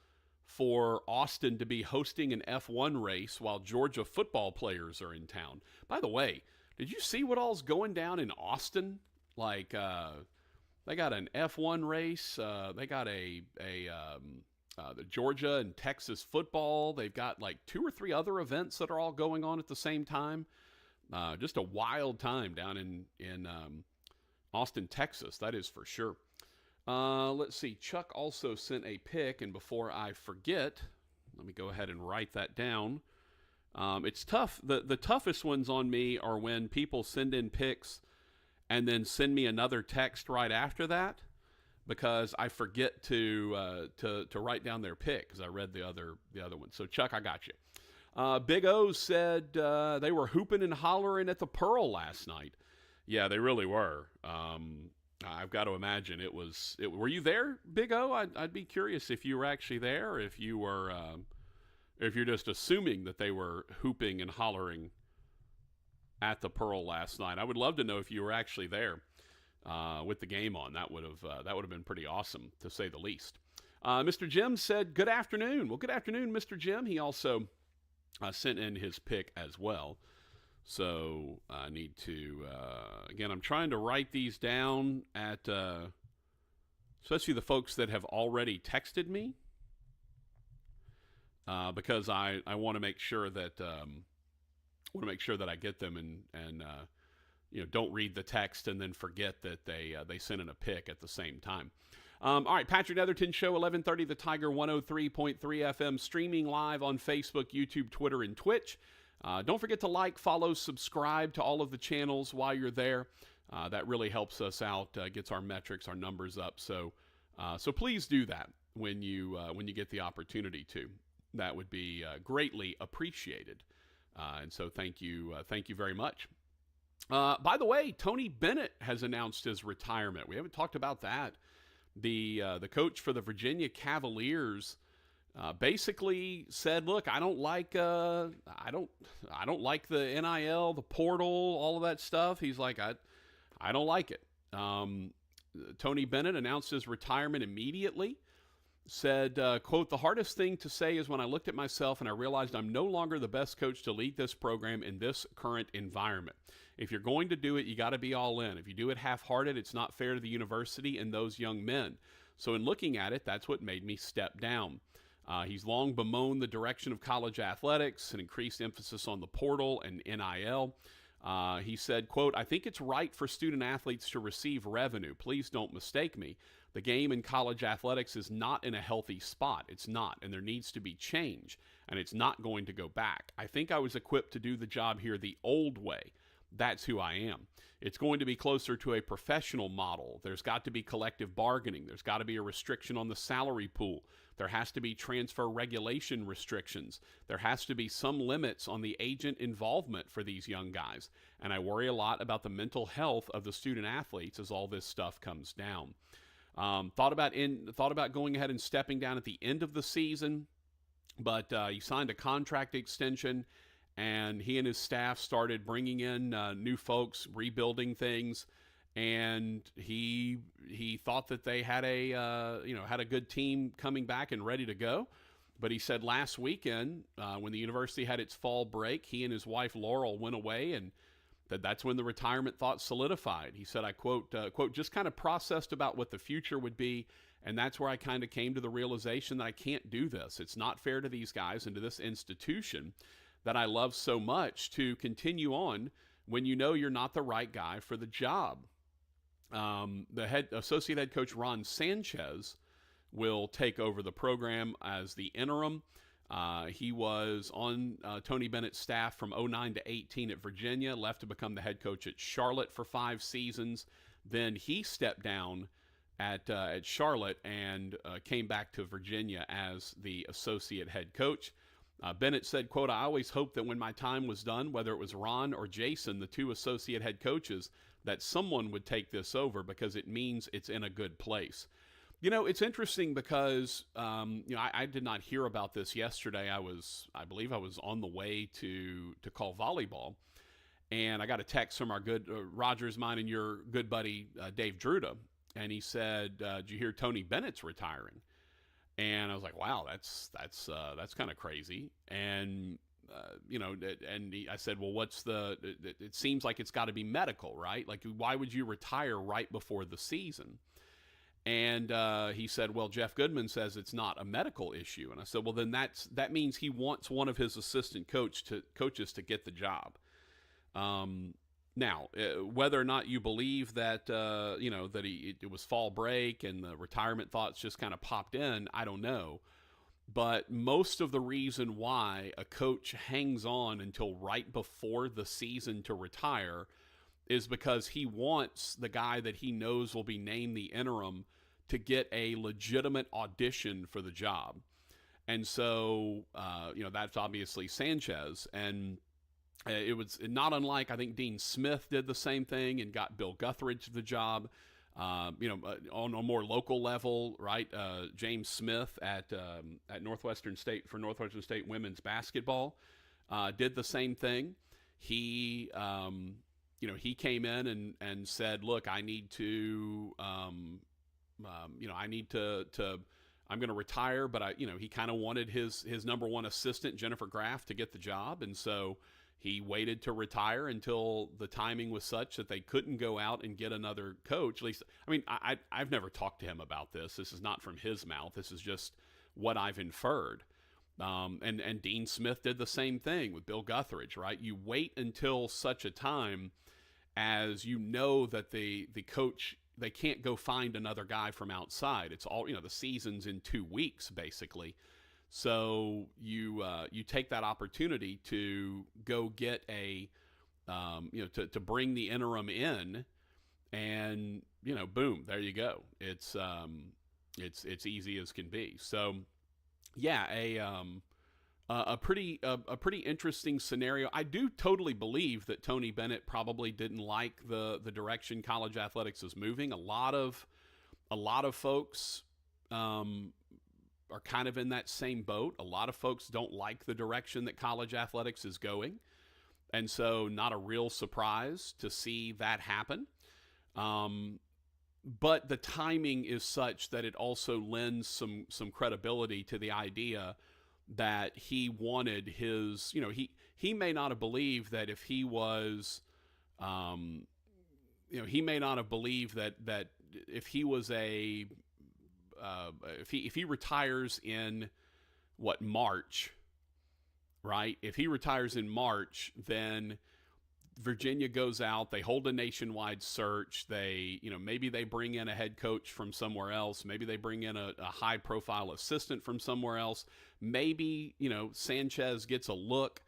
for Austin to be hosting an F1 race while Georgia football players are in town. By the way, did you see what all's going down in Austin? Like, they got an F1 race. They got the Georgia and Texas football. They've got like 2 or 3 other events that are all going on at the same time. Just a wild time down in Austin, Texas. That is for sure. Let's see. Chuck also sent a pic, and before I forget, let me go ahead and write that down. It's tough. The toughest ones on me are when people send in pics and then send me another text right after that, because I forget to write down their pick because I read the other one. So Chuck, I got you. Big O said they were hooping and hollering at the Pearl last night. Yeah, they really were. I've got to imagine it was. Were you there, Big O? I'd be curious if you were actually there, or if you were, if you're just assuming that they were hooping and hollering at the Pearl last night. I would love to know if you were actually there. With the game on. That would have been pretty awesome, to say the least. Mr. Jim said, good afternoon. Well, good afternoon, Mr. Jim. He also sent in his pick as well. So I need to, again, I'm trying to write these down at, especially the folks that have already texted me, because I want to make sure that, I get them and don't read the text and then forget that they sent in a pic at the same time. All right, Patrick Netherton Show, 1130 The Tiger, 103.3 FM, streaming live on Facebook, YouTube, Twitter, and Twitch. Don't forget to like, follow, subscribe to all of the channels while you're there. That really helps us out, gets our metrics, our numbers up. So please do that when you get the opportunity to. That would be greatly appreciated. And so thank you very much. By the way, Tony Bennett has announced his retirement. We haven't talked about that. The coach for the Virginia Cavaliers basically said, "Look, I don't like the NIL, the portal, all of that stuff." He's like, "I don't like it." Tony Bennett announced his retirement immediately. Said, quote, "The hardest thing to say is when I looked at myself and I realized I'm no longer the best coach to lead this program in this current environment. If you're going to do it, you got to be all in. If you do it half-hearted, it's not fair to the university and those young men. So in looking at it, that's what made me step down." He's long bemoaned the direction of college athletics, an increased emphasis on the portal and NIL. He said, quote, "I think it's right for student athletes to receive revenue. Please don't mistake me. The game in college athletics is not in a healthy spot. It's not, and there needs to be change, and it's not going to go back. I think I was equipped to do the job here the old way. That's who I am. It's going to be closer to a professional model. There's got to be collective bargaining. There's got to be a restriction on the salary pool. There has to be transfer regulation restrictions. There has to be some limits on the agent involvement for these young guys. And I worry a lot about the mental health of the student athletes as all this stuff comes down." Thought about going ahead and stepping down at the end of the season, but he signed a contract extension, and he and his staff started bringing in new folks, rebuilding things, and he thought that they had a good team coming back and ready to go. But he said last weekend, when the university had its fall break, he and his wife Laurel went away and that's when the retirement thought solidified. He said, I quote, just kind of processed about what the future would be, and that's where I kind of came to the realization that I can't do this. It's not fair to these guys and to this institution that I love so much to continue on when you know you're not the right guy for the job. The associate head coach Ron Sanchez will take over the program as the interim. He was on Tony Bennett's staff from 09 to 18 at Virginia, left to become the head coach at Charlotte for 5 seasons. Then he stepped down at Charlotte and came back to Virginia as the associate head coach. Bennett said, quote, I always hoped that when my time was done, whether it was Ron or Jason, the 2 associate head coaches, that someone would take this over because it means it's in a good place. You know, it's interesting because, I did not hear about this yesterday. I believe I was on the way to call volleyball, and I got a text from our good Rogers, mine, and your good buddy Dave Druda, and he said, "Did you hear Tony Bennett's retiring?" And I was like, "Wow, that's kind of crazy." And I said, "Well, what's it seems like it's got to be medical, right? Like, why would you retire right before the season?" And he said, well, Jeff Goodman says it's not a medical issue. And I said, well, then that means he wants one of his assistant coaches to get the job. Now, whether or not you believe that, it was fall break and the retirement thoughts just kind of popped in, I don't know. But most of the reason why a coach hangs on until right before the season to retire is because he wants the guy that he knows will be named the interim to get a legitimate audition for the job. And so, that's obviously Sanchez. And it was not unlike, I think Dean Smith did the same thing and got Bill Guthridge the job. On a more local level, right? James Smith at Northwestern State for Northwestern State women's basketball did the same thing. He came in and said, look, I need to, I'm going to retire, but he kind of wanted his number one assistant, Jennifer Graff, to get the job. And so he waited to retire until the timing was such that they couldn't go out and get another coach. At least, I've never talked to him about this. This is not from his mouth. This is just what I've inferred. And Dean Smith did the same thing with Bill Guthridge, right? You wait until such a time as you know that the coach, they can't go find another guy from outside. It's all, the season's in 2 weeks, basically. So you take that opportunity to go get to bring the interim in, and boom, there you go. It's easy as can be. So yeah, a pretty interesting scenario. I do totally believe that Tony Bennett probably didn't like the direction college athletics is moving. A lot of folks are kind of in that same boat. A lot of folks don't like the direction that college athletics is going. And so not a real surprise to see that happen. But the timing is such that it also lends some credibility to the idea that he wanted his, he may not have believed that if he was, he may not have believed that if he was if he retires in March, right? If he retires in March, then Virginia goes out, they hold a nationwide search. They, maybe they bring in a head coach from somewhere else. Maybe they bring in a high profile assistant from somewhere else. Maybe, Sanchez gets a look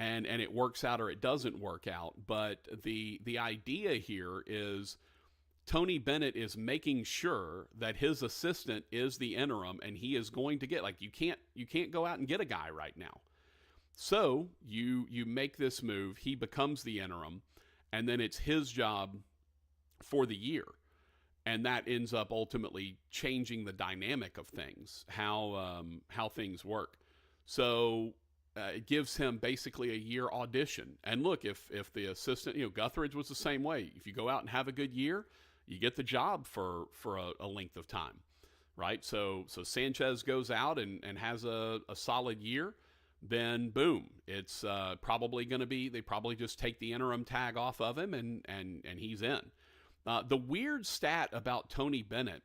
and it works out or it doesn't work out. But the idea here is Tony Bennett is making sure that his assistant is the interim, and he is going to get, you can't go out and get a guy right now. So you make this move, he becomes the interim, and then it's his job for the year. And that ends up ultimately changing the dynamic of things, how things work. So it gives him basically a year audition. And look, if the assistant, Guthridge was the same way. If you go out and have a good year, you get the job for a length of time, right? So Sanchez goes out and has a solid year. then boom, it's probably going to be, they probably just take the interim tag off of him and he's in. The weird stat about Tony Bennett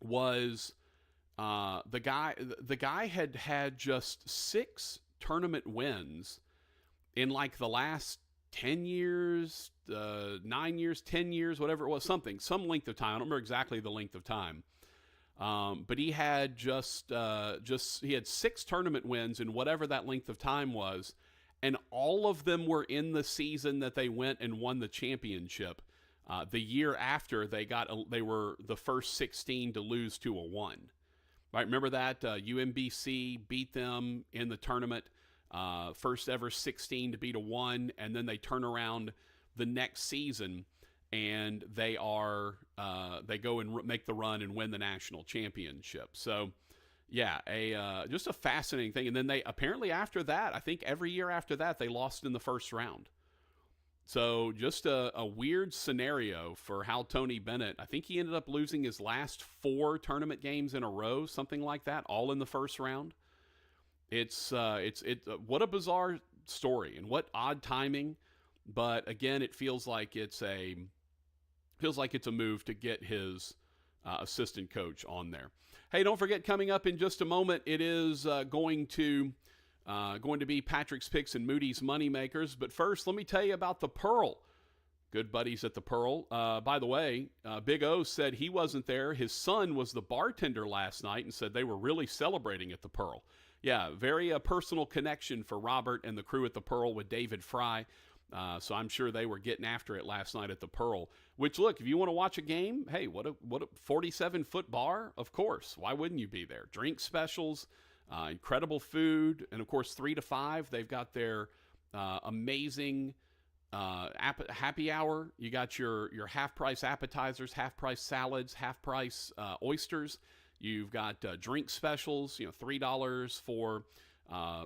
was the guy had just 6 tournament wins in like the last 10 years, 9 years, 10 years, whatever it was, some length of time. I don't remember exactly the length of time. But he had he had 6 tournament wins in whatever that length of time was, and all of them were in the season that they went and won the championship. The year after they were the first 16 to lose to a 1. Right? Remember that UMBC beat them in the tournament, first ever 16 to beat a 1, and then they turn around the next season and they go and make the run and win the national championship. So, yeah, just a fascinating thing. And then they apparently after that, I think every year after that, they lost in the first round. So just a weird scenario for how Tony Bennett, I think he ended up losing his last 4 tournament games in a row, something like that, all in the first round. It's what a bizarre story and what odd timing. But again, it feels like it's a move to get his assistant coach on there. Hey, don't forget, coming up in just a moment, it is going to be Patrick's Picks and Moody's Moneymakers. But first, let me tell you about the Pearl. Good buddies at the Pearl. By the way, Big O said he wasn't there. His son was the bartender last night and said they were really celebrating at the Pearl. Yeah, very personal connection for Robert and the crew at the Pearl with David Fry. So I'm sure they were getting after it last night at the Pearl. Which, look, if you want to watch a game, hey, what a 47-foot bar? Of course. Why wouldn't you be there? Drink specials, incredible food, and, of course, 3 to 5. They've got their amazing happy hour. You got your half-price appetizers, half-price salads, half-price oysters. You've got drink specials, $3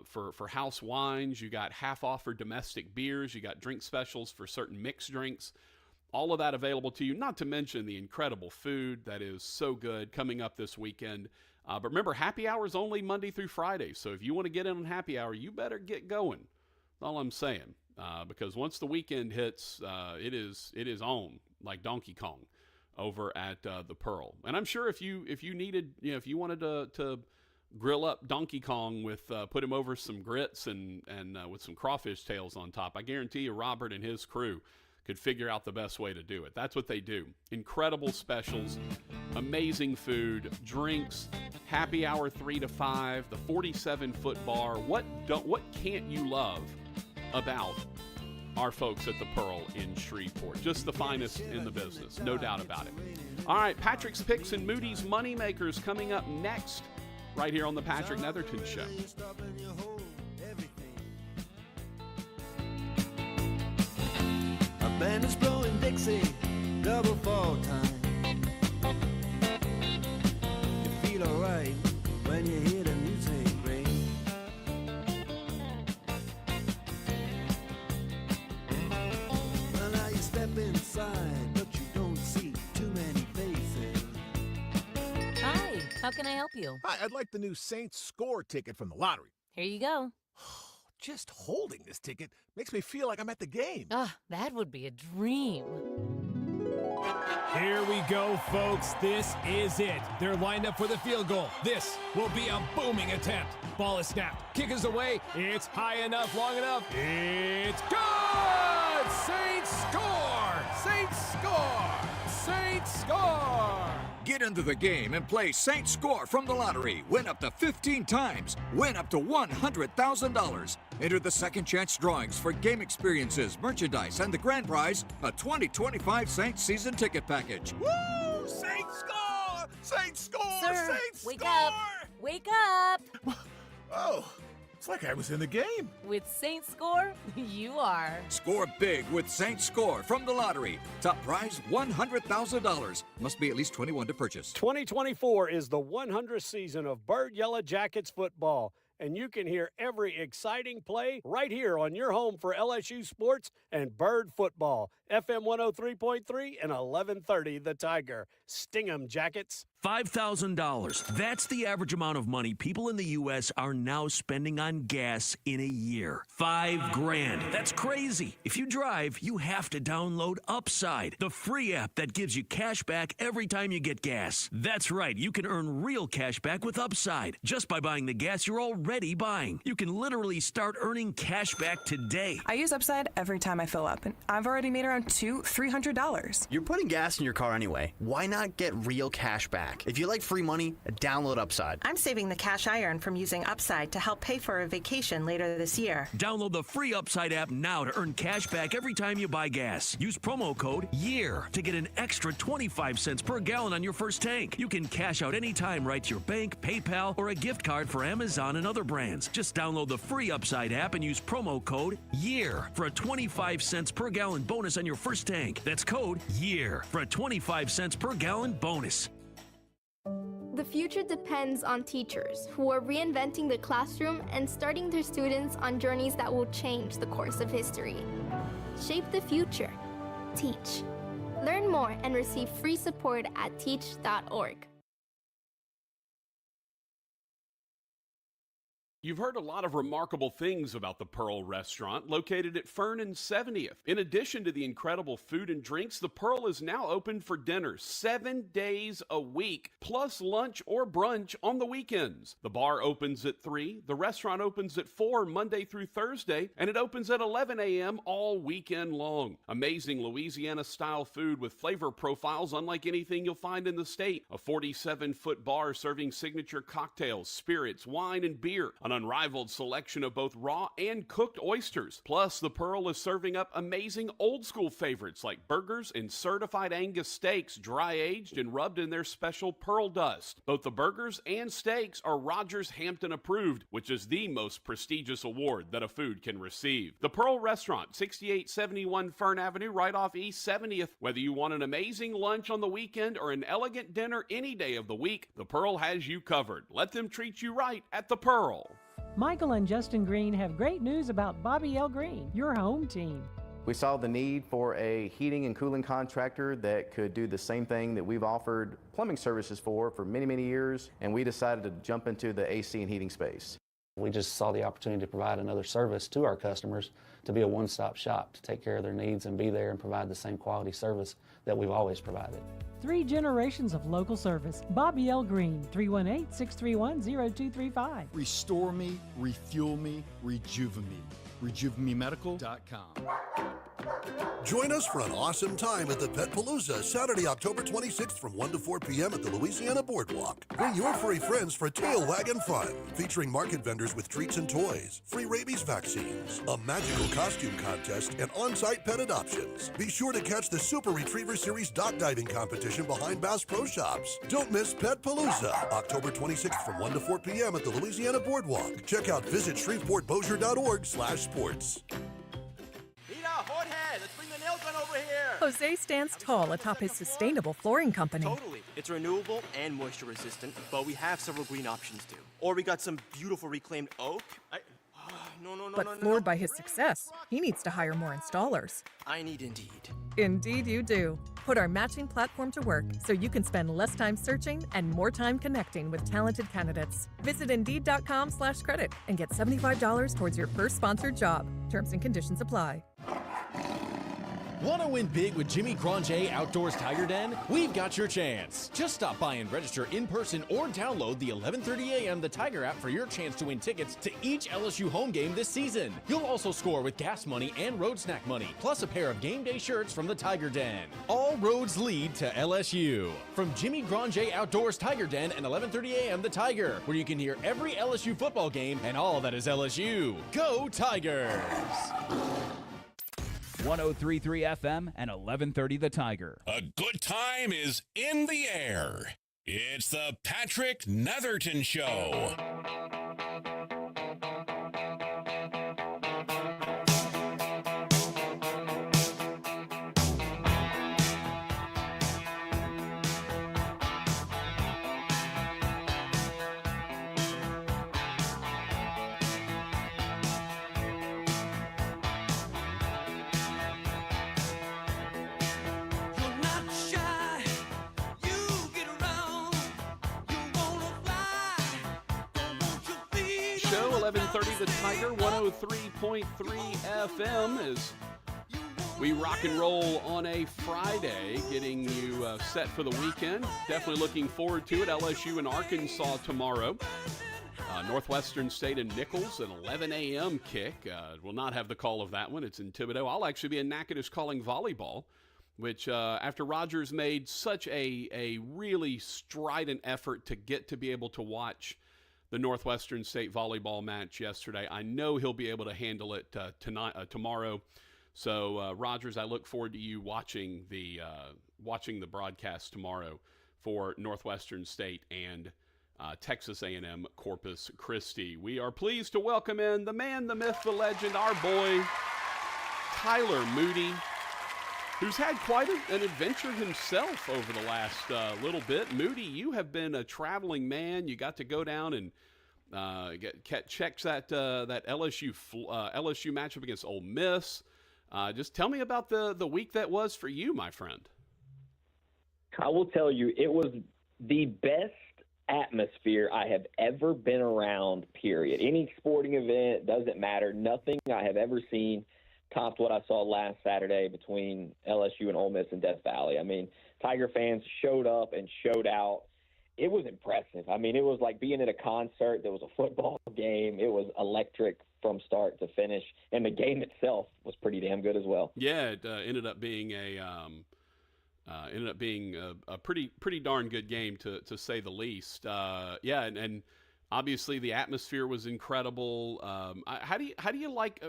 for house wines. You got half off for domestic beers. You got drink specials for certain mixed drinks. All of that available to you, not to mention the incredible food that is so good coming up this weekend. But remember, happy hour is only Monday through Friday. So if you want to get in on happy hour, you better get going. That's all I'm saying. Because once the weekend hits, it is on like Donkey Kong over at the Pearl. And I'm sure if you needed, if you wanted to grill up Donkey Kong with put him over some grits and with some crawfish tails on top, I guarantee you Robert and his crew could figure out the best way to do it. That's what they do. Incredible specials, amazing food, drinks, happy hour 3 to 5, the 47-foot bar. What can't you love about our folks at the Pearl in Shreveport? Just the finest in the business, no doubt about it. All right, Patrick's Picks and Moody's Moneymakers coming up next, right here on the Patrick Netherton Show. A band is blowing Dixie, double fall time. You feel alright when you hear the music ring. Well, now you step inside, but you don't see too many faces. Hi, how can I help you? Hi, I'd like the new Saints score ticket from the lottery. Here you go. Just holding this ticket makes me feel like I'm at the game. Ah, that would be a dream. Here we go, folks. This is it. They're lined up for the field goal. This will be a booming attempt. Ball is snapped. Kick is away. It's high enough, long enough. It's good! Saints score! Saints score! Saints score! Get into the game and play Saints Score from the lottery. Win up to 15 times. Win up to $100,000. Enter the second chance drawings for game experiences, merchandise, and the grand prize, a 2025 Saints season ticket package. Woo! Saints score! Saints score! Sir, Saints wake score! up! Wake up! Oh, it's like I was in the game. With Saints Score, you are. Score big with Saints Score from the lottery. Top prize, $100,000. Must be at least 21 to purchase. 2024 is the 100th season of Bird Yellow Jackets football, and you can hear every exciting play right here on your home for LSU sports and Bird football. FM 103.3 and 1130 The Tiger. Sting 'em, Jackets. $5,000. That's the average amount of money people in the U.S. are now spending on gas in a year. $5,000. That's crazy. If you drive, you have to download Upside, the free app that gives you cash back every time you get gas. That's right. You can earn real cash back with Upside just by buying the gas you're already buying. You can literally start earning cash back today. I use Upside every time I fill up, and I've already made around $200-$300. You're putting gas in your car anyway. Why not get real cash back? If you like free money, download Upside. I'm saving the cash I earn from using Upside to help pay for a vacation later this year. Download the free Upside app now to earn cash back every time you buy gas. Use promo code YEAR to get an extra 25 cents per gallon on your first tank. You can cash out anytime right to your bank, PayPal, or a gift card for Amazon and other brands. Just download the free Upside app and use promo code YEAR for a 25 cents per gallon bonus on your first tank. That's code YEAR for a 25 cents per gallon bonus. The future depends on teachers who are reinventing the classroom and starting their students on journeys that will change the course of history. Shape the future. Teach. Learn more and receive free support at teach.org. You've heard a lot of remarkable things about the Pearl Restaurant, located at Fern and 70th. In addition to the incredible food and drinks, the Pearl is now open for dinner 7 days a week, plus lunch or brunch on the weekends. The bar opens at 3, the restaurant opens at 4 Monday through Thursday, and it opens at 11 a.m. all weekend long. Amazing Louisiana-style food with flavor profiles unlike anything you'll find in the state. A 47-foot bar serving signature cocktails, spirits, wine, and beer. An unrivaled selection of both raw and cooked oysters. Plus, the Pearl is serving up amazing old-school favorites like burgers and certified Angus steaks, dry-aged and rubbed in their special pearl dust. Both the burgers and steaks are Rogers Hampton approved, which is the most prestigious award that a food can receive. The Pearl Restaurant, 6871 Fern Avenue, right off East 70th. Whether you want an amazing lunch on the weekend or an elegant dinner any day of the week, the Pearl has you covered. Let them treat you right at the Pearl. Michael and Justin Greene have great news about Bobby L. Greene, your home team. We saw the need for a heating and cooling contractor that could do the same thing that we've offered plumbing services for many, many years, and we decided to jump into the AC and heating space. We just saw the opportunity to provide another service to our customers, to be a one-stop shop, to take care of their needs and be there and provide the same quality service that we've always provided. 3 generations of local service. Bobby L. Greene, 318-631-0235. Restore me, refuel me, rejuvenate me. RejuveMeMedical.com. Join us for an awesome time at the Petpalooza, Saturday, October 26th from 1 to 4 p.m. at the Louisiana Boardwalk. Bring your furry friends for tail wagging fun, featuring market vendors with treats and toys, free rabies vaccines, a magical costume contest, and on-site pet adoptions. Be sure to catch the Super Retriever Series dock diving competition behind Bass Pro Shops. Don't miss Petpalooza, October 26th from 1 to 4 p.m. at the Louisiana Boardwalk. Check out visitshreveportbossier.org/sports. Jorge, let's bring the nail gun over here. Jose stands tall atop his sustainable flooring company. Totally. It's renewable and moisture resistant, but we have several green options too. Or we got some beautiful reclaimed oak. But floored by his success, he needs to hire more installers. I need Indeed. Indeed you do. Put our matching platform to work so you can spend less time searching and more time connecting with talented candidates. Visit Indeed.com/credit and get $75 towards your first sponsored job. Terms and conditions apply. Want to win big with Jimmy Granger Outdoors Tiger Den? We've got your chance. Just stop by and register in person or download the 11:30 a.m. The Tiger app for your chance to win tickets to each LSU home game this season. You'll also score with gas money and road snack money, plus a pair of game day shirts from the Tiger Den. All roads lead to LSU. From Jimmy Granger Outdoors Tiger Den and 11:30 a.m. The Tiger, where you can hear every LSU football game and all that is LSU. Go Tigers! 103.3 FM and 1130 The Tiger. A good time is in the air. It's the Patrick Netherton Show. Show, 1130 The Tiger, 103.3 FM as we rock and roll on a Friday, getting you set for the weekend. Definitely looking forward to it. LSU and Arkansas tomorrow. Northwestern State and Nichols, an 11 a.m. kick. We'll not have the call of that one. It's in Thibodaux. I'll actually be in Natchitoches calling volleyball, which after Rogers made such a really strident effort to get to be able to watch the Northwestern State volleyball match yesterday, I know he'll be able to handle it tomorrow. So, Rogers, I look forward to you watching the broadcast tomorrow for Northwestern State and Texas A&M Corpus Christi. We are pleased to welcome in the man, the myth, the legend, our boy, Tyler Moody, who's had quite an adventure himself over the last little bit. Moody, you have been a traveling man. You got to go down and check that LSU matchup against Ole Miss. Just tell me about the week that was for you, my friend. I will tell you, it was the best atmosphere I have ever been around, period. Any sporting event, doesn't matter. Nothing I have ever seen topped what I saw last Saturday between LSU and Ole Miss in Death Valley. I mean, Tiger fans showed up and showed out. It was impressive. I mean, it was like being at a concert. There was a football game. It was electric from start to finish, and the game itself was pretty damn good as well. Yeah, it ended up being a pretty darn good game to say the least. And obviously the atmosphere was incredible. How do you like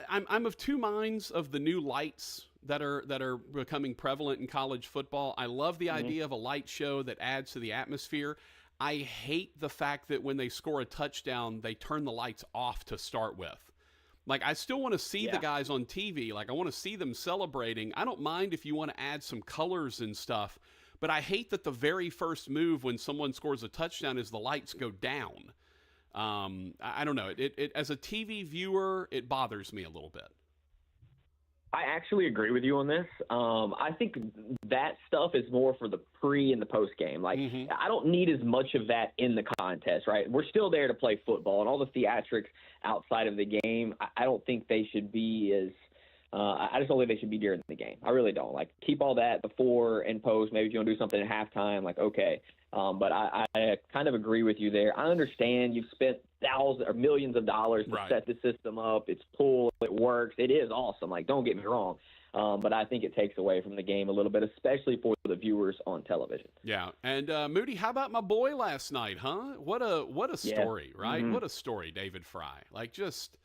I'm of two minds of the new lights that are becoming prevalent in college football. I love the idea of a light show that adds to the atmosphere. I hate the fact that when they score a touchdown, they turn the lights off to start with. Like, I still want to see the guys on TV. Like, I want to see them celebrating. I don't mind if you want to add some colors and stuff, but I hate that the very first move when someone scores a touchdown is the lights go down. I don't know. It as a TV viewer, it bothers me a little bit. I actually agree with you on this. I think that stuff is more for the pre and the post game. Like, I don't need as much of that in the contest, right? We're still there to play football, and all the theatrics outside of the game, I don't think they should be as I just don't think they should be during the game. I really don't. Like, keep all that before and post. Maybe if you want to do something at halftime, like, okay. But I kind of agree with you there. I understand you've spent thousands or millions of dollars to set the system up. It's cool. It works. It is awesome. Like, don't get me wrong. But I think it takes away from the game a little bit, especially for the viewers on television. Yeah. And Moody, how about my boy last night, huh? What a story, right? What a story, David Fry. Like, just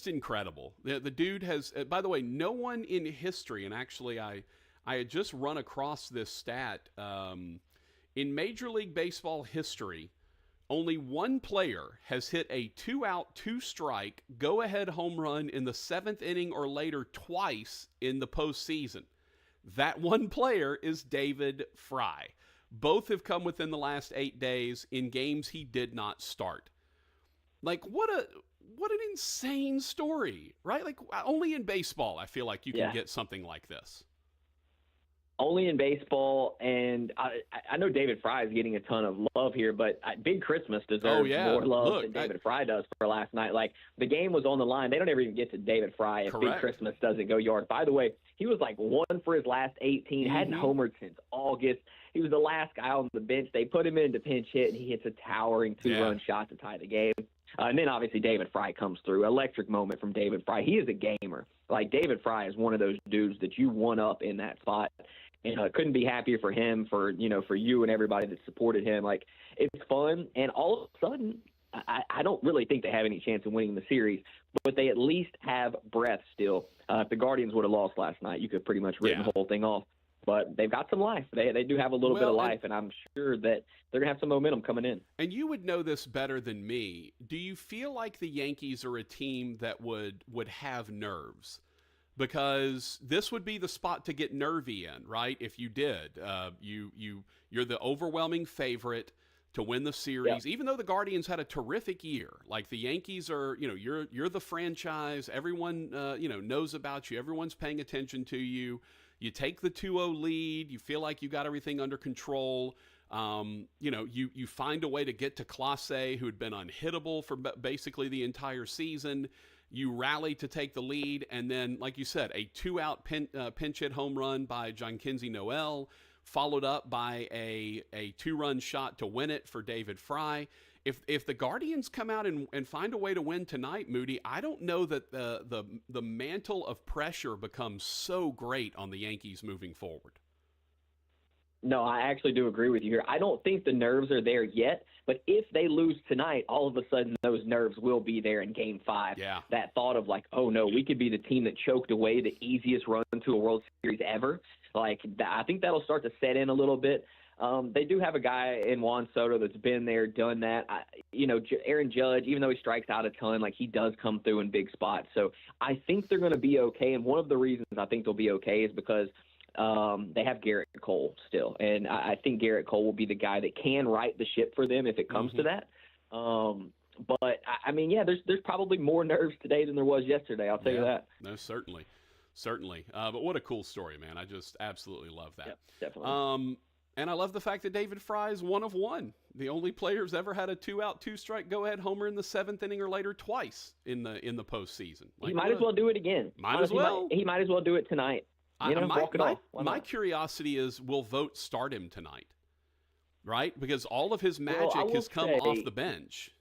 incredible. The dude has, by the way, no one in history, and actually I had just run across this stat, in Major League Baseball history, only one player has hit a 2-out, 2-strike, go-ahead home run in the 7th inning or later twice in the postseason. That one player is David Fry. Both have come within the last 8 days in games he did not start. Like, what an insane story, right? Like, only in baseball I feel like you can get something like this. Only in baseball, and I know David Fry is getting a ton of love here, but Big Christmas deserves more love than David Fry does for last night. Like, the game was on the line. They don't ever even get to David Fry if Big Christmas doesn't go yard. By the way, he was like 1 for his last 18, hadn't homered since August. He was the last guy on the bench. They put him in to pinch hit, and he hits a towering 2-run shot to tie the game. And then, obviously, David Fry comes through. Electric moment from David Fry. He is a gamer. Like, David Fry is one of those dudes that you one up in that spot. And couldn't be happier for him, for you and everybody that supported him. Like, it's fun. And all of a sudden, I don't really think they have any chance of winning the series, but they at least have breath still. If the Guardians would have lost last night, you could pretty much written the whole thing off. But they've got some life. They do have a little bit of life, and I'm sure that they're going to have some momentum coming in. And you would know this better than me. Do you feel like the Yankees are a team that would have nerves? Because this would be the spot to get nervy in, right? If you did, you're the overwhelming favorite to win the series. Even though the Guardians had a terrific year, like the Yankees are, you're the franchise. Everyone, knows about you. Everyone's paying attention to you. You take the 2-0 lead. You feel like you got everything under control. You find a way to get to Classe, who had been unhittable for basically the entire season. You rally to take the lead, and then, like you said, a 2-out pinch hit home run by Jonkinsey Noel, followed up by a 2-run shot to win it for David Fry. If the Guardians come out and find a way to win tonight, Moody, I don't know that the mantle of pressure becomes so great on the Yankees moving forward. No, I actually do agree with you here. I don't think the nerves are there yet, but if they lose tonight, all of a sudden those nerves will be there in Game 5. Yeah. That thought of like, oh no, we could be the team that choked away the easiest run to a World Series ever. Like, I think that'll start to set in a little bit. They do have a guy in Juan Soto that's been there, done that. Aaron Judge, even though he strikes out a ton, like, he does come through in big spots. So I think they're going to be okay. And one of the reasons I think they'll be okay is because they have Garrett Cole still. And I think Garrett Cole will be the guy that can right the ship for them if it comes to that. But I mean, yeah, there's probably more nerves today than there was yesterday. I'll tell you that. No, certainly. But what a cool story, man. I just absolutely love that. Yep, definitely. And I love the fact that David Fry is 1 of 1. The only player's ever had a 2-out, 2-strike go-ahead homer in the 7th inning or later twice in the postseason. He might as well do it again. He might as well do it tonight. My curiosity is, will Vogt start him tonight? Right? Because all of his magic has come off the bench.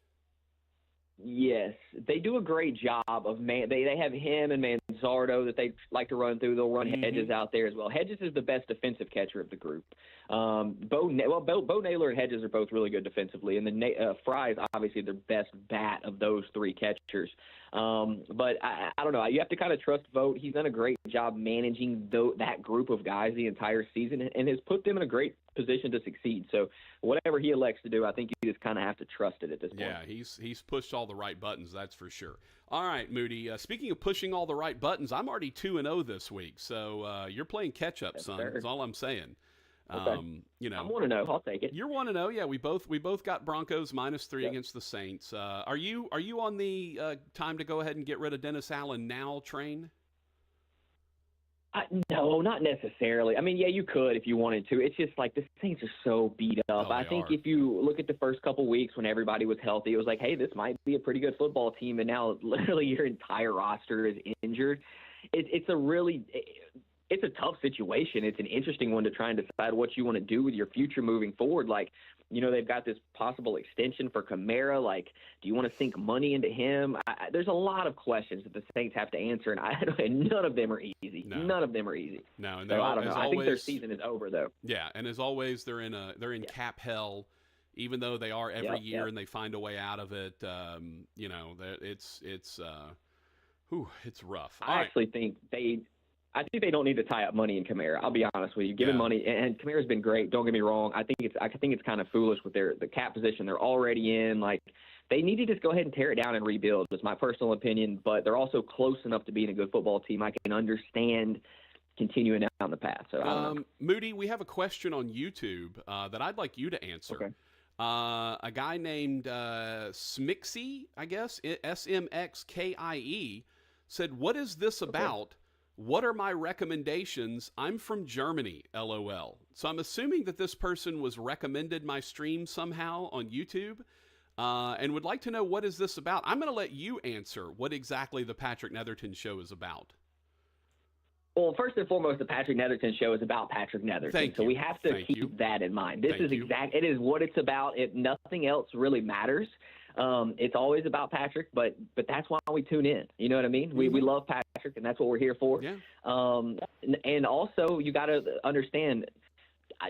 Yes, they do a great job of they have him and Manzardo that they like to run through. They'll run Hedges out there as well. Hedges is the best defensive catcher of the group. Bo Naylor and Hedges are both really good defensively, and then Fry is obviously their best bat of those 3 catchers. But I don't know. You have to kind of trust Vogt. He's done a great job managing that group of guys the entire season and has put them in a great position to succeed. So whatever he elects to do, I think you just kind of have to trust it at this point. Yeah, he's pushed all the right buttons, that's for sure. All right, Moody, speaking of pushing all the right buttons, I'm already 2-0 this week, so you're playing catch-up, son. That's all I'm saying. Okay. I'm 1-0. I'll take it. You're 1-0. Yeah, we both got Broncos -3 against the Saints. Are you on the time to go ahead and get rid of Dennis Allen now train? No, not necessarily. I mean, yeah, you could if you wanted to. It's just like the Saints are so beat up. I think if you look at the first couple weeks when everybody was healthy, it was like, hey, this might be a pretty good football team, and now literally your entire roster is injured. It's a tough situation. It's an interesting one to try and decide what you want to do with your future moving forward. Like, they've got this possible extension for Kamara. Like, do you want to sink money into him? There's a lot of questions that the Saints have to answer, and none of them are easy. No. None of them are easy. No, and so I don't know. I think their season is over, though. Yeah, and as always, they're in cap hell, even though they are every year and they find a way out of it. It's rough. I think they don't need to tie up money in Kamara. I'll be honest with you. Giving money, and Kamara's been great. Don't get me wrong. I think it's kind of foolish with the cap position they're already in. Like, they need to just go ahead and tear it down and rebuild. It's my personal opinion, but they're also close enough to being a good football team. I can understand continuing down the path. So, I don't know. Moody, we have a question on YouTube that I'd like you to answer. Okay. A guy named Smixie, I guess, SMXKIE, said, "What is this about? What are my recommendations? I'm from Germany, LOL." So I'm assuming that this person was recommended my stream somehow on YouTube and would like to know, what is this about? I'm going to let you answer what exactly the Patrick Netherton Show is about. Well, first and foremost, the Patrick Netherton Show is about Patrick Netherton. So we have to keep that in mind. It is what it's about. Nothing else really matters. It's always about Patrick, but that's why we tune in. You know what I mean? We love Patrick, and that's what we're here for. Yeah. And also, you got to understand,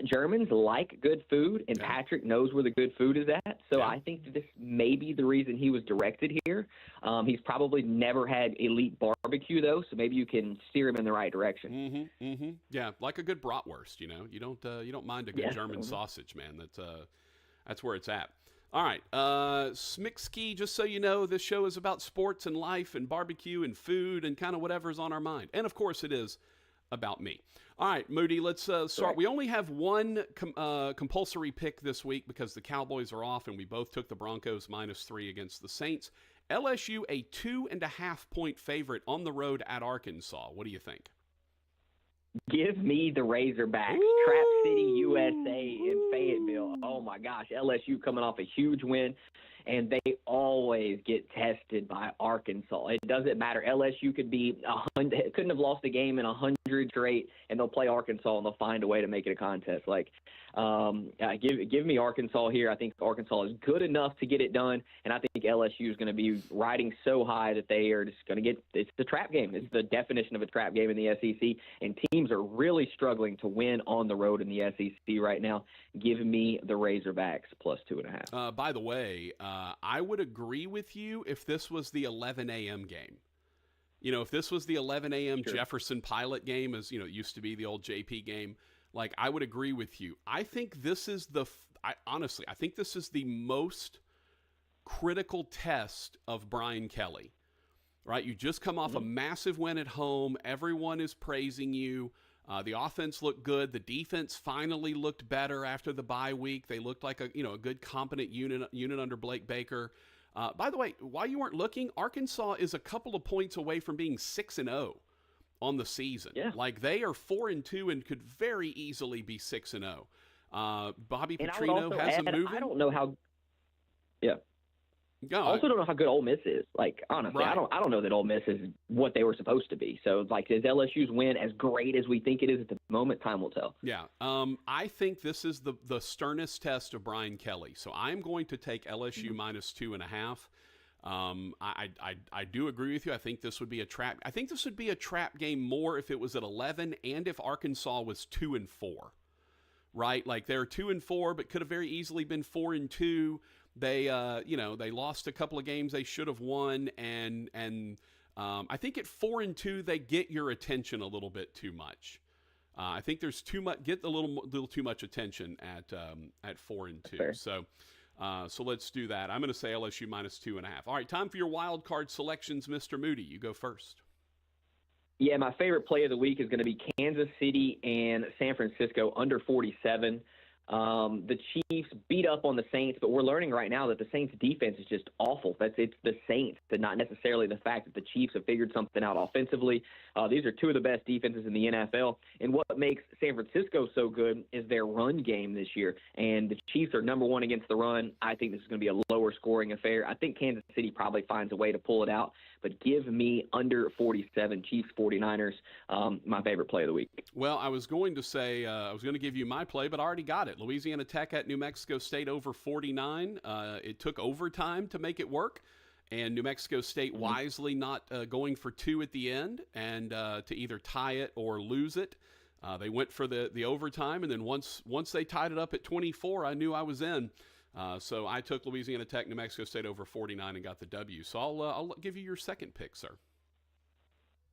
Germans like good food, and Patrick knows where the good food is at. So I think this may be the reason he was directed here. He's probably never had elite barbecue, though, so maybe you can steer him in the right direction. Yeah, like a good bratwurst. You don't mind a good German sausage, man. That's where it's at. All right, Smixkey, just so you know, this show is about sports and life and barbecue and food and kind of whatever's on our mind. And, of course, it is about me. All right, Moody, let's start. Right. We only have one compulsory pick this week because the Cowboys are off, and we both took the Broncos -3 against the Saints. LSU, a 2.5-point favorite on the road at Arkansas. What do you think? Give me the Razorbacks. Ooh. Trap City, USA in Fayetteville. Oh, my gosh. LSU coming off a huge win, and they always get tested by Arkansas. It doesn't matter. LSU couldn't have lost a game in 100 straight, and they'll play Arkansas, and they'll find a way to make it a contest. Give me Arkansas here. I think Arkansas is good enough to get it done, and I think LSU is going to be riding so high that they are just going to get – it's the trap game. It's the definition of a trap game in the SEC, and teams are really struggling to win on the road in the SEC right now. Give me the Razorbacks plus 2.5. By the way, I would agree with you if this was the 11 a.m. game. If this was the 11 a.m. Sure. Jefferson Pilot game, as it used to be the old JP game, I would agree with you. I think this is honestly, I think this is the most critical test of Brian Kelly, right? You just come off a massive win at home. Everyone is praising you. The offense looked good. The defense finally looked better after the bye week. They looked like a good, competent unit under Blake Baker. By the way, while you weren't looking, Arkansas is a couple of points away from being 6-0 on the season. Yeah. They are 4-2 and could very easily be 6-0. Bobby And Petrino has them moving. I don't know how. Yeah. No, I also don't know how good Ole Miss is. Honestly, Right. I don't know that Ole Miss is what they were supposed to be. So, is LSU's win as great as we think it is at the moment? Time will tell. Yeah. I think this is the sternest test of Brian Kelly. So I'm going to take LSU minus 2.5. I do agree with you. I think this would be a trap. I think this would be a trap game more if it was at 11 and if Arkansas was 2-4. Right? They're 2-4, but could have very easily been 4-2. They, they lost a couple of games they should have won, and I think at 4-2 they get your attention a little bit too much. I think there's get a little too much attention at 4-2. So let's do that. I'm going to say LSU minus 2.5. All right, time for your wild card selections, Mr. Moody. You go first. Yeah, my favorite play of the week is going to be Kansas City and San Francisco under 47. The Chiefs beat up on the Saints, but we're learning right now that the Saints' defense is just awful. It's the Saints, but not necessarily the fact that the Chiefs have figured something out offensively. These are two of the best defenses in the NFL. And what makes San Francisco so good is their run game this year. And the Chiefs are number one against the run. I think this is going to be a lower scoring affair. I think Kansas City probably finds a way to pull it out, but give me under 47, Chiefs 49ers, my favorite play of the week. Well, I was going to say, I was going to give you my play, but I already got it. Louisiana Tech at New Mexico State over 49. It took overtime to make it work, and New Mexico State wisely not going for 2 at the end and to either tie it or lose it. They went for the overtime, and then once they tied it up at 24, I knew I was in. So I took Louisiana Tech, New Mexico State over 49 and got the W. So I'll give you your second pick, sir.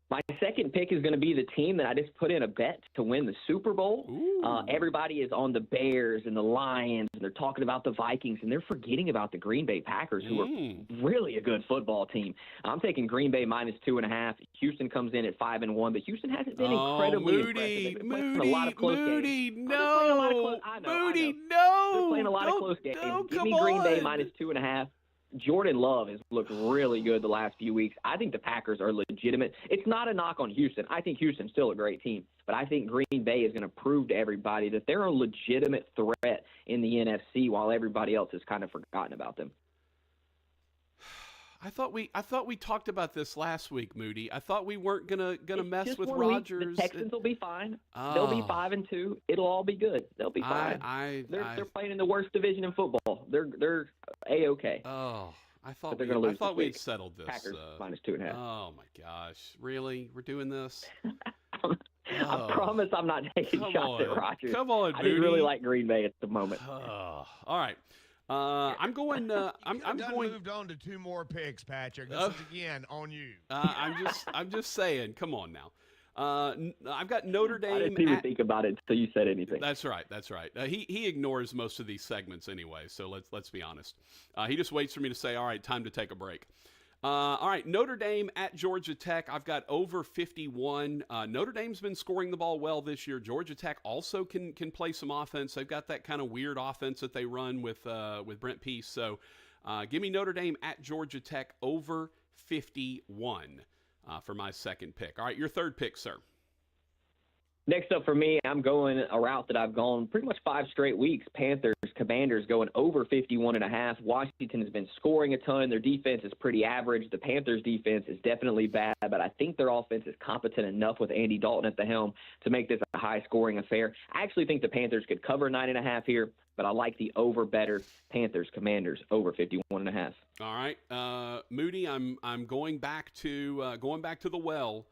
My second pick is going to be the team that I just put in a bet to win the Super Bowl. Everybody is on the Bears and the Lions, and they're talking about the Vikings, and they're forgetting about the Green Bay Packers, who are really a good football team. I'm taking Green Bay minus 2.5. Houston comes in at 5-1, but Houston hasn't been incredibly impressive. Moody, a lot of close Moody, games. no, Moody, no. They're playing a lot of close games. Give me Green Bay minus 2.5. Jordan Love has looked really good the last few weeks. I think the Packers are legitimate. It's not a knock on Houston. I think Houston's still a great team, but I think Green Bay is going to prove to everybody that they're a legitimate threat in the NFC while everybody else has kind of forgotten about them. I thought we talked about this last week, Moody. I thought we weren't gonna mess with 1 Rodgers. Week. The Texans will be fine. They'll be 5-2. It'll all be good. They'll be fine. They're playing in the worst division in football. They're A-okay. Oh, I thought we had settled this. Packers minus 2.5. Oh my gosh, really? We're doing this? I promise I'm not taking shots at Rodgers. Come on, I Moody. just really like Green Bay at the moment. All right. I'm going. I'm going. Moved on to 2 more picks, Patrick. This is again on you. I'm just saying. Come on now. I've got Notre Dame. I didn't even think about it until you said anything. That's right. He ignores most of these segments anyway. So let's be honest. He just waits for me to say, "All right, time to take a break." All right, Notre Dame at Georgia Tech. I've got over 51. Notre Dame's been scoring the ball well this year. Georgia Tech also can play some offense. They've got that kind of weird offense that they run with Brent Peace. So give me Notre Dame at Georgia Tech over 51 for my second pick. All right, your third pick, sir. Next up for me, I'm going a route that I've gone pretty much 5 straight weeks. Panthers, Commanders going over 51.5. Washington has been scoring a ton. Their defense is pretty average. The Panthers' defense is definitely bad, but I think their offense is competent enough with Andy Dalton at the helm to make this a high-scoring affair. I actually think the Panthers could cover 9.5 here, but I like the over better. Panthers, Commanders over 51.5. All right, Moody, I'm going back to the well.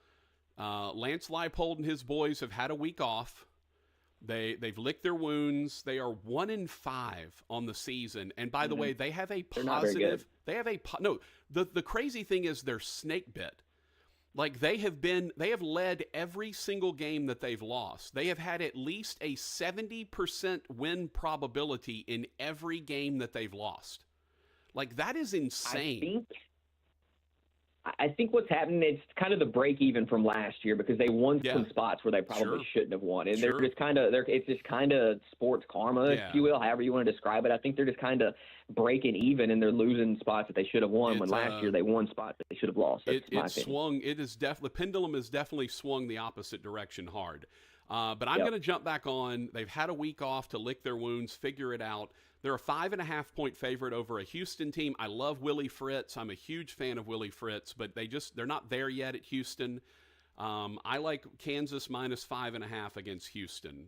Lance Leipold and his boys have had a week off. They've licked their wounds. They are 1-5 on the season. And by the way, they have a positive. They have the crazy thing is they're snake bit. Like they have led every single game that they've lost. They have had at least a 70% win probability in every game that they've lost. Like that is insane. I think what's happening is kind of the break even from last year because they won some spots where they probably shouldn't have won. And they're just kind of it's just kind of sports karma, if you will, however you want to describe it. I think they're just kind of breaking even and they're losing spots that they should have won when last year they won spots that they should have lost. That's my opinion. The pendulum has definitely swung the opposite direction hard. But I'm going to jump back on. They've had a week off to lick their wounds, figure it out. They're a 5.5-point favorite over a Houston team. I love Willie Fritz. I'm a huge fan of Willie Fritz, but they're not there yet at Houston. I like Kansas minus 5.5 against Houston.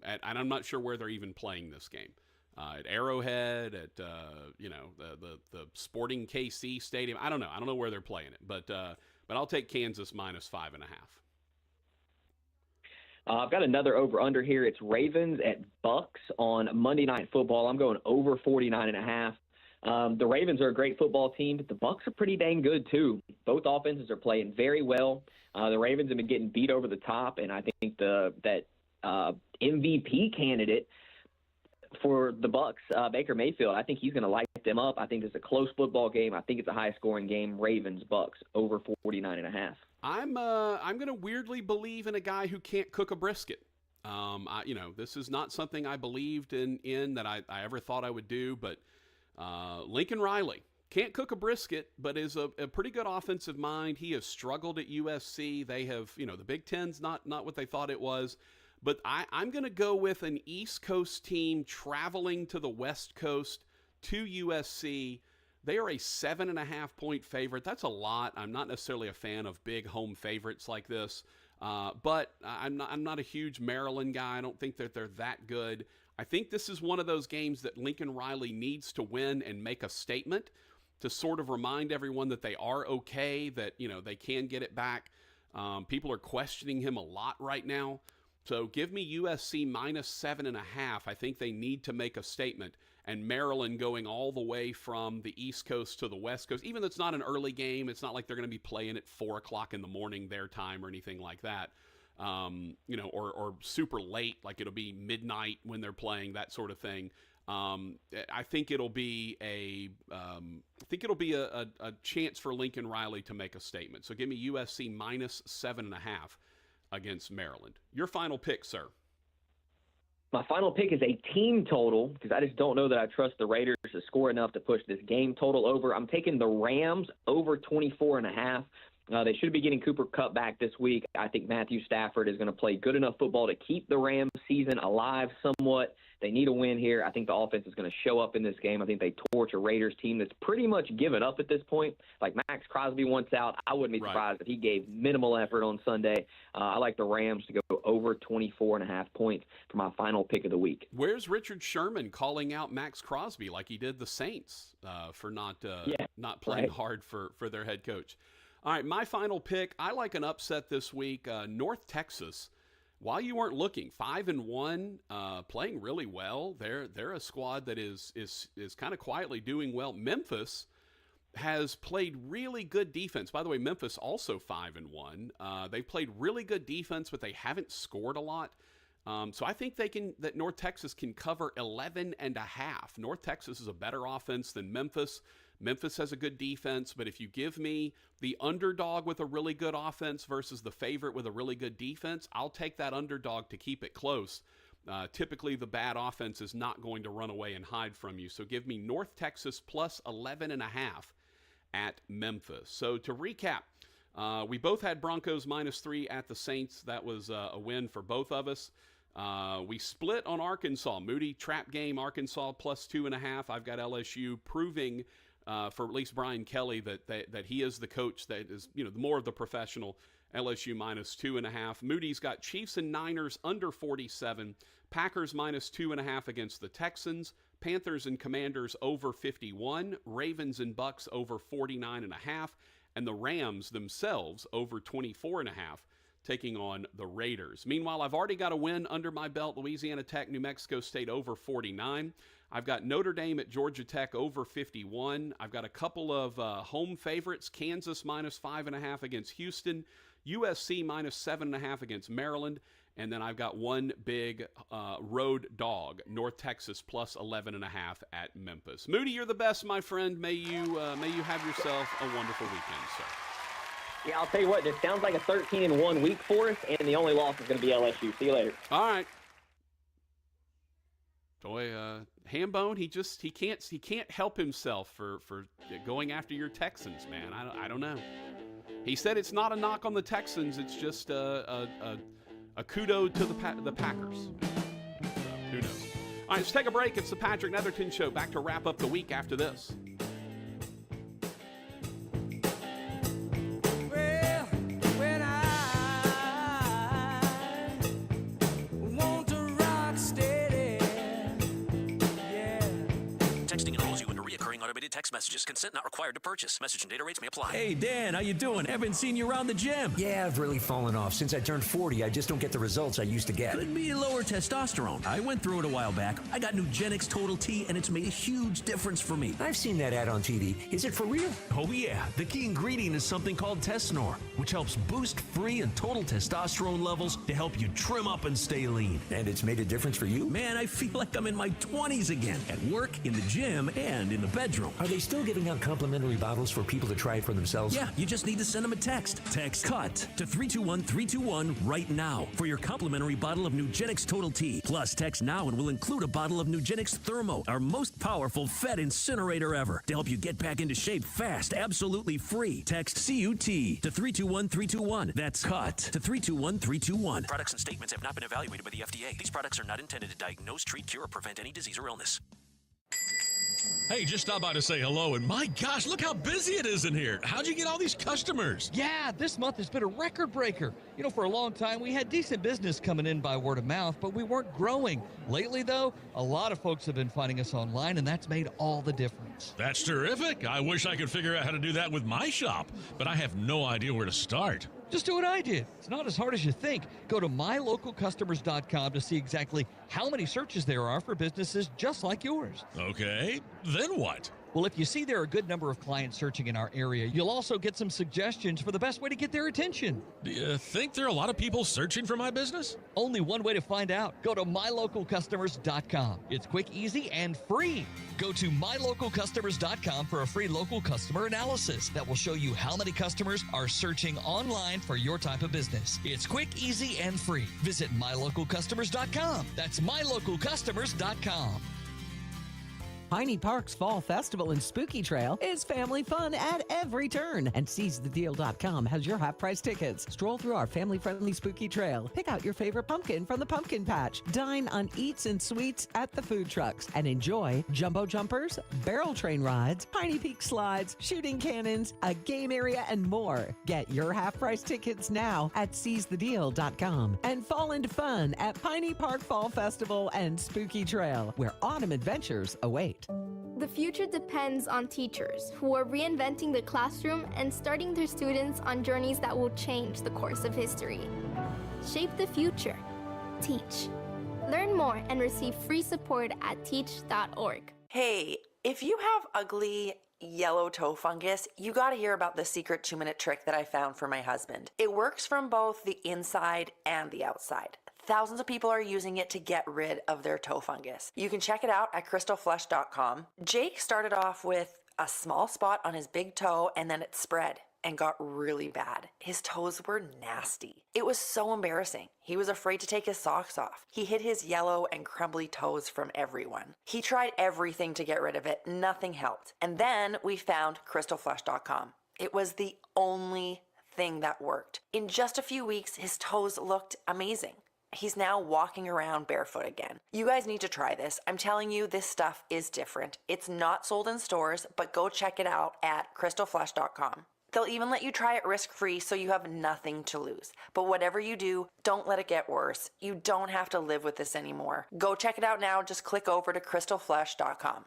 And I'm not sure where they're even playing this game. At Arrowhead, at the Sporting KC Stadium. I don't know where they're playing it, but I'll take Kansas minus 5.5. I've got another over-under here. It's Ravens at Bucks on Monday Night Football. I'm going over 49.5. The Ravens are a great football team, but the Bucks are pretty dang good too. Both offenses are playing very well. The Ravens have been getting beat over the top, and I think that MVP candidate for the Bucks, Baker Mayfield, I think he's going to light them up. I think it's a close football game. I think it's a high-scoring game. Ravens, Bucks over 49.5. I'm going to weirdly believe in a guy who can't cook a brisket. This is not something I believed in that I ever thought I would do, but Lincoln Riley can't cook a brisket, but is a pretty good offensive mind. He has struggled at USC. They have, the Big Ten's not what they thought it was. But I'm going to go with an East Coast team traveling to the West Coast to USC. They are a 7.5-point favorite. That's a lot. I'm not necessarily a fan of big home favorites like this, but I'm not a huge Maryland guy. I don't think that they're that good. I think this is one of those games that Lincoln Riley needs to win and make a statement to sort of remind everyone that they are okay, that they can get it back. People are questioning him a lot right now. So give me USC minus 7.5. I think they need to make a statement. And Maryland going all the way from the East Coast to the West Coast, even though it's not an early game, it's not like they're going to be playing at 4 o'clock in the morning their time or anything like that, or super late, like it'll be midnight when they're playing, that sort of thing. I think it'll be a chance for Lincoln Riley to make a statement. So give me USC minus 7.5 against Maryland. Your final pick, sir. My final pick is a team total because I just don't know that I trust the Raiders to score enough to push this game total over. I'm taking the Rams over 24.5. They should be getting Cooper Kupp back this week. I think Matthew Stafford is going to play good enough football to keep the Rams season alive somewhat. They need a win here. I think the offense is going to show up in this game. I think they torch a Raiders team that's pretty much given up at this point. Like Max Crosby wants out. I wouldn't be surprised if he gave minimal effort on Sunday. I like the Rams to go over 24.5 points for my final pick of the week. Where's Richard Sherman calling out Max Crosby like he did the Saints for not playing hard for their head coach? All right, my final pick, I like an upset this week. North Texas, while you weren't looking, 5-1, playing really well. They're a squad that is kind of quietly doing well. Memphis has played really good defense. By the way, Memphis also 5-1. They've played really good defense, but they haven't scored a lot. So I think that North Texas can cover 11.5. North Texas is a better offense than Memphis. Memphis has a good defense, but if you give me the underdog with a really good offense versus the favorite with a really good defense, I'll take that underdog to keep it close. Typically, the bad offense is not going to run away and hide from you. So give me North Texas plus 11.5 at Memphis. So to recap, We both had Broncos -3 at the Saints. That was a win for both of us. We split on Arkansas. Moody trap game, Arkansas +2.5. I've got LSU proving for at least Brian Kelly that he is the coach that is, the more of the professional. LSU -2.5. Moody's got Chiefs and Niners under 47. Packers -2.5 against the Texans. Panthers and Commanders over 51. Ravens and Bucks over 49.5. And the Rams themselves over 24.5, taking on the Raiders. Meanwhile, I've already got a win under my belt. Louisiana Tech, New Mexico State over 49. I've got Notre Dame at Georgia Tech over 51. I've got a couple of home favorites. Kansas -5.5 against Houston. USC -7.5 against Maryland. And then I've got one big road dog, North Texas +11.5 at Memphis. Moody, you're the best, my friend. May you have yourself a wonderful weekend, sir. Yeah, I'll tell you what, this sounds like a 13-1 week for us, and the only loss is going to be LSU. See you later. All right. Boy, Hambone, he can't help himself for going after your Texans, man. I don't know. He said it's not a knock on the Texans. It's just a kudo to the Packers. So, who knows? All right, let's take a break. It's the Patrick Netherton Show. Back to wrap up the week after this. Text messages. Consent not required to purchase. Message and data rates may apply. Hey, Dan, how you doing? Haven't seen you around the gym. Yeah, I've really fallen off. Since I turned 40, I just don't get the results I used to get. Could be lower testosterone. I went through it a while back. I got Nugenix Total T, and it's made a huge difference for me. I've seen that ad on TV. Is it for real? Oh, yeah. The key ingredient is something called Tesnor, which helps boost free and total testosterone levels to help you trim up and stay lean. And it's made a difference for you? Man, I feel like I'm in my 20s again. At work, in the gym, and in the bedroom. Are they still giving out complimentary bottles for people to try it for themselves? Yeah, you just need to send them a text. Text CUT to 321-321 right now for your complimentary bottle of Nugenix Total T. Plus, text now and we'll include a bottle of Nugenix Thermo, our most powerful fat incinerator ever, to help you get back into shape fast, absolutely free. Text CUT to 321-321. That's CUT to 321-321. Products and statements have not been evaluated by the FDA. These products are not intended to diagnose, treat, cure, or prevent any disease or illness. Hey, just stopped by to say hello, and my gosh, look how busy it is in here. How'd you get all these customers? Yeah, this month has been a record breaker. You know, for a long time, we had decent business coming in by word of mouth, but we weren't growing. Lately, though, a lot of folks have been finding us online, and that's made all the difference. That's terrific. I wish I could figure out how to do that with my shop, but I have no idea where to start. Just do what I did. It's not as hard as you think. Go to mylocalcustomers.com to see exactly how many searches there are for businesses just like yours. Okay, then what? Well, if you see there are a good number of clients searching in our area, you'll also get some suggestions for the best way to get their attention. Do you think there are a lot of people searching for my business? Only one way to find out. Go to mylocalcustomers.com. It's quick, easy, and free. Go to mylocalcustomers.com for a free local customer analysis that will show you how many customers are searching online for your type of business. It's quick, easy, and free. Visit mylocalcustomers.com. That's mylocalcustomers.com. Piney Park's Fall Festival and Spooky Trail is family fun at every turn, and SeizeTheDeal.com has your half-price tickets. Stroll through our family-friendly Spooky Trail, pick out your favorite pumpkin from the pumpkin patch, dine on eats and sweets at the food trucks, and enjoy jumbo jumpers, barrel train rides, Piney Peak slides, shooting cannons, a game area, and more. Get your half-price tickets now at SeizeTheDeal.com and fall into fun at Piney Park Fall Festival and Spooky Trail, where autumn adventures await. The future depends on teachers who are reinventing the classroom and starting their students on journeys that will change the course of history. Shape the future. Teach. Learn more and receive free support at teach.org. Hey, if you have ugly yellow toe fungus, you gotta hear about the secret 2-minute trick that I found for my husband. It works from both the inside and the outside. Thousands of people are using it to get rid of their toe fungus. You can check it out at crystalflesh.com. Jake started off with a small spot on his big toe, and then it spread and got really bad. His toes were nasty. It was so embarrassing. He was afraid to take his socks off. He hid his yellow and crumbly toes from everyone. He tried everything to get rid of it. Nothing helped. And then we found crystalflesh.com. It was the only thing that worked. In just a few weeks, his toes looked amazing. He's now walking around barefoot again. You guys need to try this. I'm telling you, this stuff is different. It's not sold in stores, but go check it out at crystalflesh.com. They'll even let you try it risk-free so you have nothing to lose. But whatever you do, don't let it get worse. You don't have to live with this anymore. Go check it out now. Just click over to crystalflesh.com.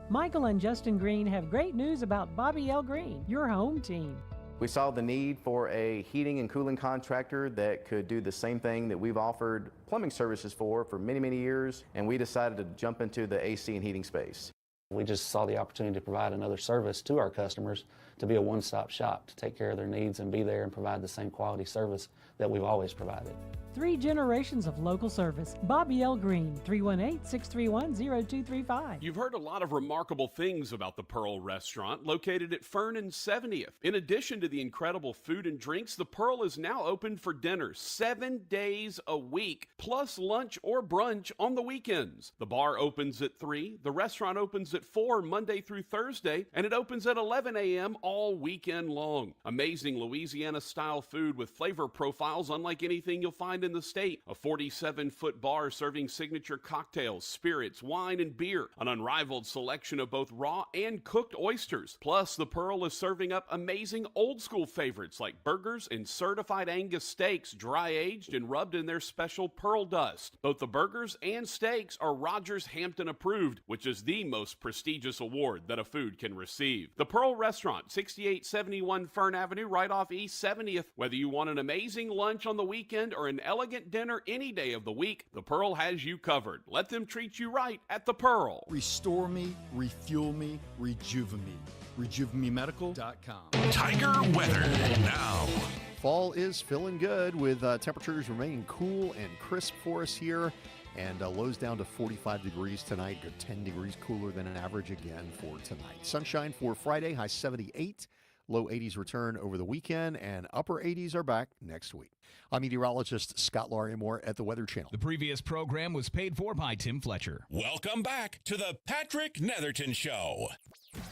Michael and Justin Greene have great news about Bobby L. Greene, your home team. We saw the need for a heating and cooling contractor that could do the same thing that we've offered plumbing services for many, many years, and we decided to jump into the AC and heating space. We just saw the opportunity to provide another service to our customers, to be a one-stop shop, to take care of their needs and be there and provide the same quality service that we've always provided. 3 generations of local service. Bobby L. Greene, 318-631-0235. You've heard a lot of remarkable things about the Pearl Restaurant, located at Fern and 70th. In addition to the incredible food and drinks, the Pearl is now open for dinner 7 days a week, plus lunch or brunch on the weekends. The bar opens at 3, the restaurant opens at 4 Monday through Thursday, and it opens at 11 a.m. all weekend long. Amazing Louisiana-style food with flavor profiles unlike anything you'll find in the state. A 47-foot bar serving signature cocktails, spirits, wine, and beer. An unrivaled selection of both raw and cooked oysters. Plus, the Pearl is serving up amazing old-school favorites like burgers and certified Angus steaks, dry-aged and rubbed in their special Pearl dust. Both the burgers and steaks are Rogers Hampton approved, which is the most prestigious award that a food can receive. The Pearl Restaurant, 6871 Fern Avenue, right off East 70th. Whether you want an amazing lunch on the weekend or an elegant dinner any day of the week, the Pearl has you covered. Let them treat you right at the Pearl. Restore me, refuel me, rejuvenate me. RejuveMeMedical.com. Tiger weather now. Fall is feeling good with temperatures remaining cool and crisp for us here. And lows down to 45 degrees tonight. Good 10 degrees cooler than an average again for tonight. Sunshine for Friday, high 78. Low 80s return over the weekend, and upper 80s are back next week. I'm meteorologist Scott Larimore at the Weather Channel. The previous program was paid for by Tim Fletcher. Welcome back to the Patrick Netherton Show.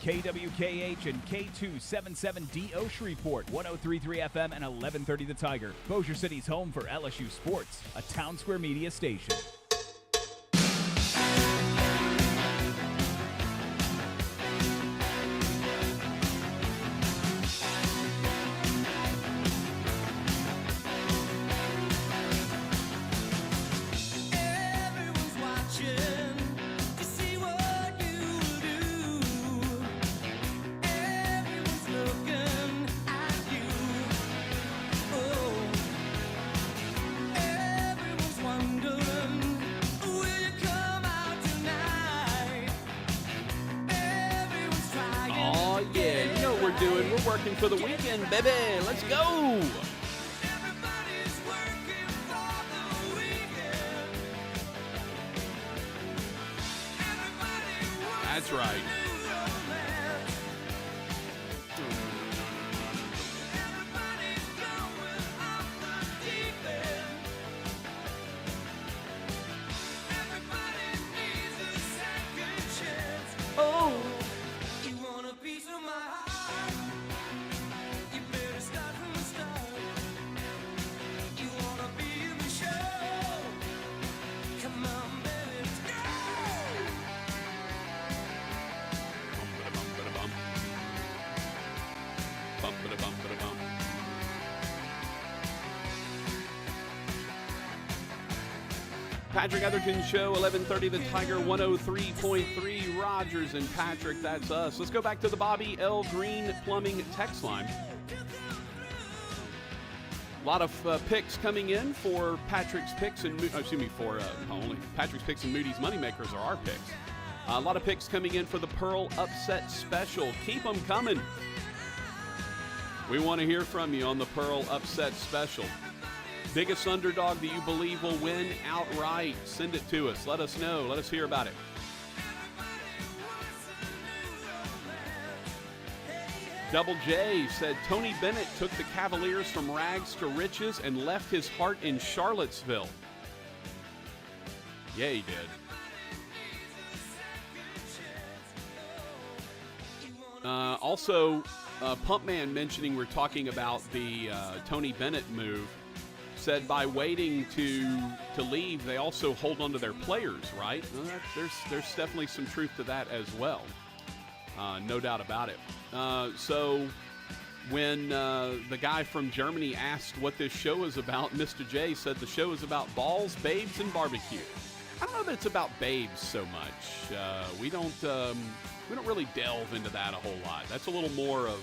KWKH and K277DO Shreveport, 103.3 FM and 1130 The Tiger. Bossier City's home for LSU Sports, a Town Square Media station. We're working for the weekend, baby. Let's go. That's right. Oh. Patrick Netherton Show, 1130 The Tiger, 103.3 Rogers and Patrick, that's us. Let's go back to the Bobby L. Greene Plumbing text line. A lot of picks coming in for Patrick's picks and only Patrick's picks and Moody's Moneymakers are our picks. A lot of picks coming in for the Pearl Upset Special. Keep them coming. We want to hear from you on the Pearl Upset Special. Biggest underdog that you believe will win outright. Send it to us. Let us know. Let us hear about it. Double J said Tony Bennett took the Cavaliers from rags to riches and left his heart in Charlottesville. Yeah, he did. Also, Pump Man mentioning we're talking about the Tony Bennett move, said by waiting to leave, they also hold on to their players, right? Well, there's definitely some truth to that as well. No doubt about it. So when the guy from Germany asked what this show is about, Mr. J said the show is about balls, babes, and barbecue. I don't know that it's about babes so much. We don't really delve into that a whole lot. That's a little more of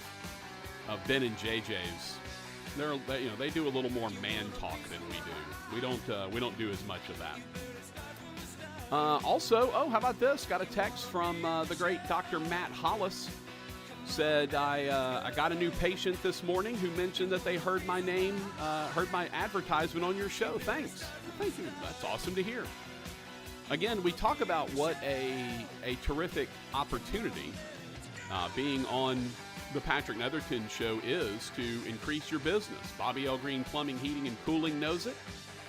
Ben and JJ's. They do a little more man talk than we do. We don't do as much of that. Also, how about this? Got a text from the great Dr. Matt Hollis. Said I got a new patient this morning who mentioned that they heard my name, heard my advertisement on your show. Thanks. Thank you. That's awesome to hear. Again, we talk about what a terrific opportunity being on the Patrick Netherton Show is to increase your business. Bobby L. Greene Plumbing, Heating, and Cooling knows it.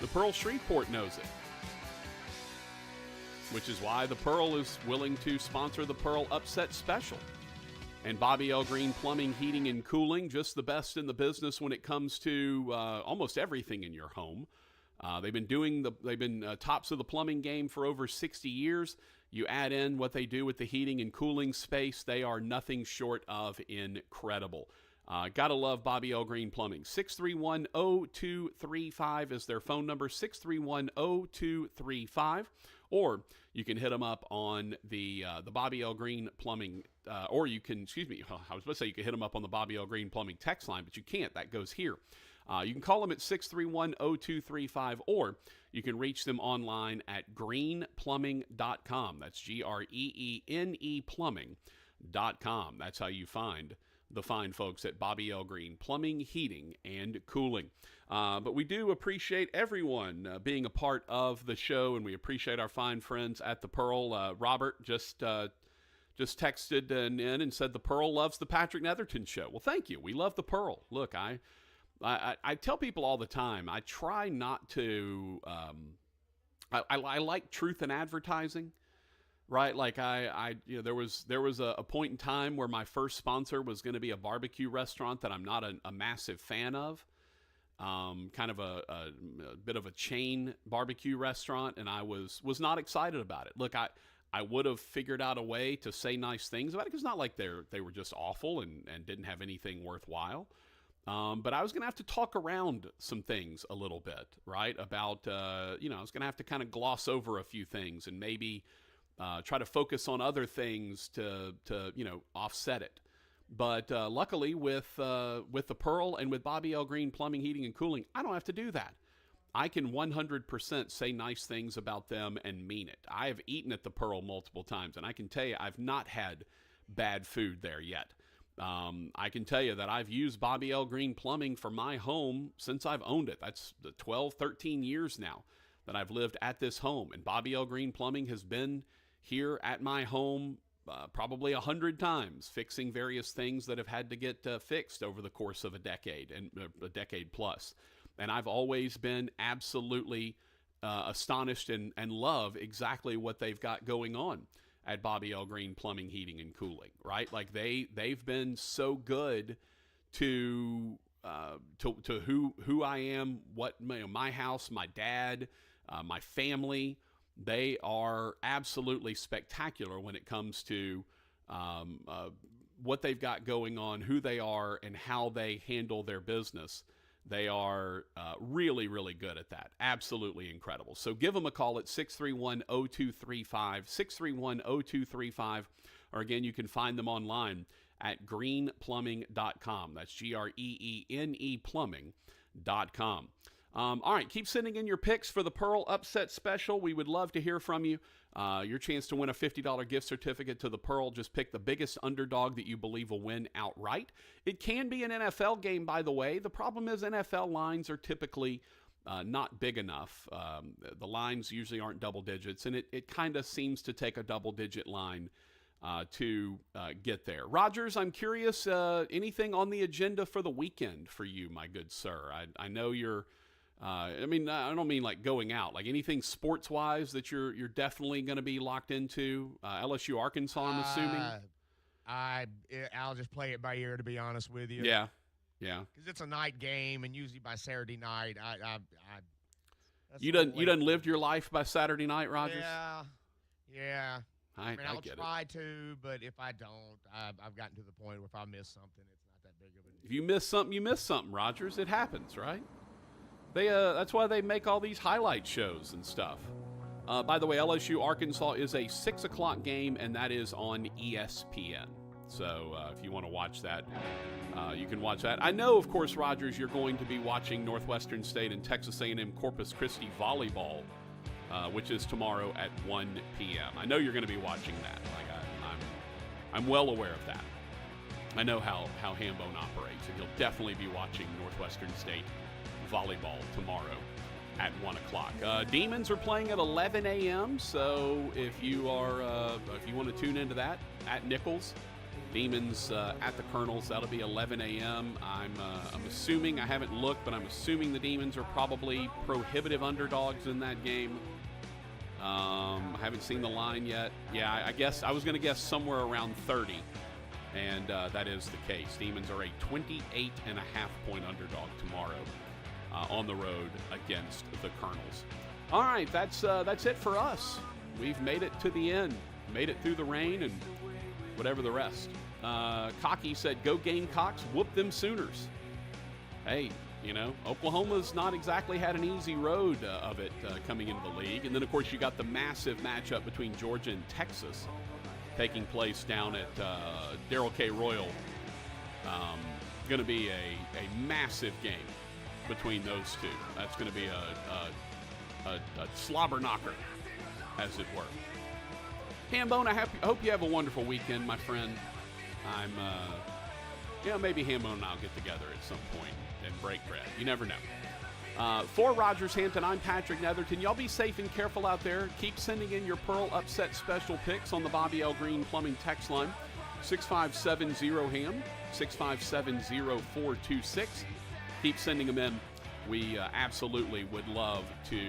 The Pearl Shreveport knows it. Which is why the Pearl is willing to sponsor the Pearl Upset Special. And Bobby L. Greene Plumbing, Heating, and Cooling, just the best in the business when it comes to almost everything in your home. They've been tops of the plumbing game for over 60 years. You add in what they do with the heating and cooling space, they are nothing short of incredible. Gotta love Bobby L. Greene Plumbing. 631-0235 is their phone number, 631-0235. Or you can hit them up on the Bobby L. Greene Plumbing, or you can, I was about to say you can hit them up on the Bobby L. Greene Plumbing text line, but you can't. That goes here. You can call them at 631-0235, or you can reach them online at greeneplumbing.com. That's Greene plumbing.com. That's how you find the fine folks at Bobby L. Greene Plumbing, Heating, and Cooling. But we do appreciate everyone being a part of the show, and we appreciate our fine friends at the Pearl. Robert just texted in and said the Pearl loves the Patrick Netherton Show. Well, thank you. We love the Pearl. Look, I tell people all the time, I try not to, I like truth in advertising, right? Like there was a point in time where my first sponsor was going to be a barbecue restaurant that I'm not a massive fan of, kind of a bit of a chain barbecue restaurant. And I was not excited about it. Look, I would have figured out a way to say nice things about it. 'Cause it's not like they were just awful and didn't have anything worthwhile. But I was going to have to talk around some things a little bit, right? About, I was going to have to kind of gloss over a few things and maybe try to focus on other things to offset it. But luckily with the Pearl and with Bobby L. Greene Plumbing, Heating, and Cooling, I don't have to do that. I can 100% say nice things about them and mean it. I have eaten at the Pearl multiple times, and I can tell you I've not had bad food there yet. I can tell you that I've used Bobby L. Greene Plumbing for my home since I've owned it. That's the 12, 13 years now that I've lived at this home. And Bobby L. Greene Plumbing has been here at my home probably 100 times, fixing various things that have had to get fixed over the course of a decade and a decade plus. And I've always been absolutely astonished and love exactly what they've got going on at Bobby L. Greene Plumbing, Heating, and Cooling, right? Like they've been so good to who I am, what my house, my dad, my family. They are absolutely spectacular when it comes to what they've got going on, who they are, and how they handle their business. They are really, really good at that. Absolutely incredible. So give them a call at 631-0235, 631-0235, or again, you can find them online at greeneplumbing.com. That's Greene plumbing.com. All right, keep sending in your picks for the Pearl Upset Special. We would love to hear from you. Your chance to win a $50 gift certificate to the Pearl. Just pick the biggest underdog that you believe will win outright. It can be an NFL game, by the way. The problem is NFL lines are typically not big enough. The lines usually aren't double digits, and it kind of seems to take a double-digit line to get there. Rogers, I'm curious, anything on the agenda for the weekend for you, my good sir? I know you're... I don't mean like going out, like anything sports-wise that you're definitely going to be locked into. LSU, Arkansas, I'm assuming. I'll just play it by ear, to be honest with you. Yeah. Yeah. Because it's a night game, and usually by Saturday night, you done lived your life by Saturday night, Rogers? Yeah. I I'll get try to, but if I don't, I've gotten to the point where if I miss something, it's not that big of a deal. If you miss something, you miss something, Rogers. It happens, right? That's why they make all these highlight shows and stuff. By the way, LSU Arkansas is a 6 o'clock game, and that is on ESPN. So if you want to watch that, you can watch that. I know, of course, Rogers, you're going to be watching Northwestern State and Texas A&M Corpus Christi volleyball, which is tomorrow at 1 p.m. I know you're going to be watching that. I'm well aware of that. I know how Hambone operates, and you'll definitely be watching Northwestern State volleyball tomorrow at 1 o'clock. Demons are playing at 11 a.m., so if you want to tune into that, at Nichols, Demons at the Colonels, that'll be 11 a.m. I'm assuming, I haven't looked, but I'm assuming the Demons are probably prohibitive underdogs in that game. I haven't seen the line yet. Yeah, I guess I was going to guess somewhere around 30, and that is the case. Demons are a 28.5-point underdog tomorrow on the road against the Colonels. All right, that's it for us. We've made it to the end, made it through the rain and whatever the rest. Cocky said, "Go Gamecocks, whoop them Sooners." Hey, Oklahoma's not exactly had an easy road of it coming into the league. And then, of course, you got the massive matchup between Georgia and Texas taking place down at Darrell K. Royal. Going to be a massive game between those two. That's going to be a slobber knocker, as it were. Hambone, I hope you have a wonderful weekend, my friend. Maybe Hambone and I'll get together at some point and break bread. You never know. For Rogers Hampton, I'm Patrick Netherton. Y'all be safe and careful out there. Keep sending in your Pearl Upset special picks on the Bobby L. Greene Plumbing text line, 6570-HAM, 6570426. Keep sending them in. We absolutely would love to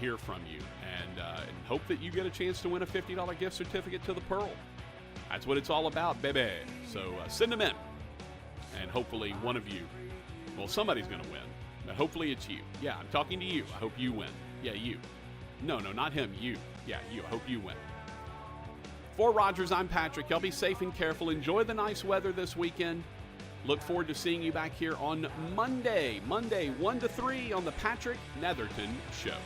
hear from you and hope that you get a chance to win a $50 gift certificate to the Pearl. That's what it's all about, baby. So send them in, and hopefully one of you, well, somebody's going to win, but hopefully it's you. Yeah, I'm talking to you. I hope you win. Yeah, you. No, not him, you. Yeah, you. I hope you win. For Rogers, I'm Patrick. Y'all be safe and careful. Enjoy the nice weather this weekend. Look forward to seeing you back here on Monday 1 to 3 on the Patrick Netherton Show.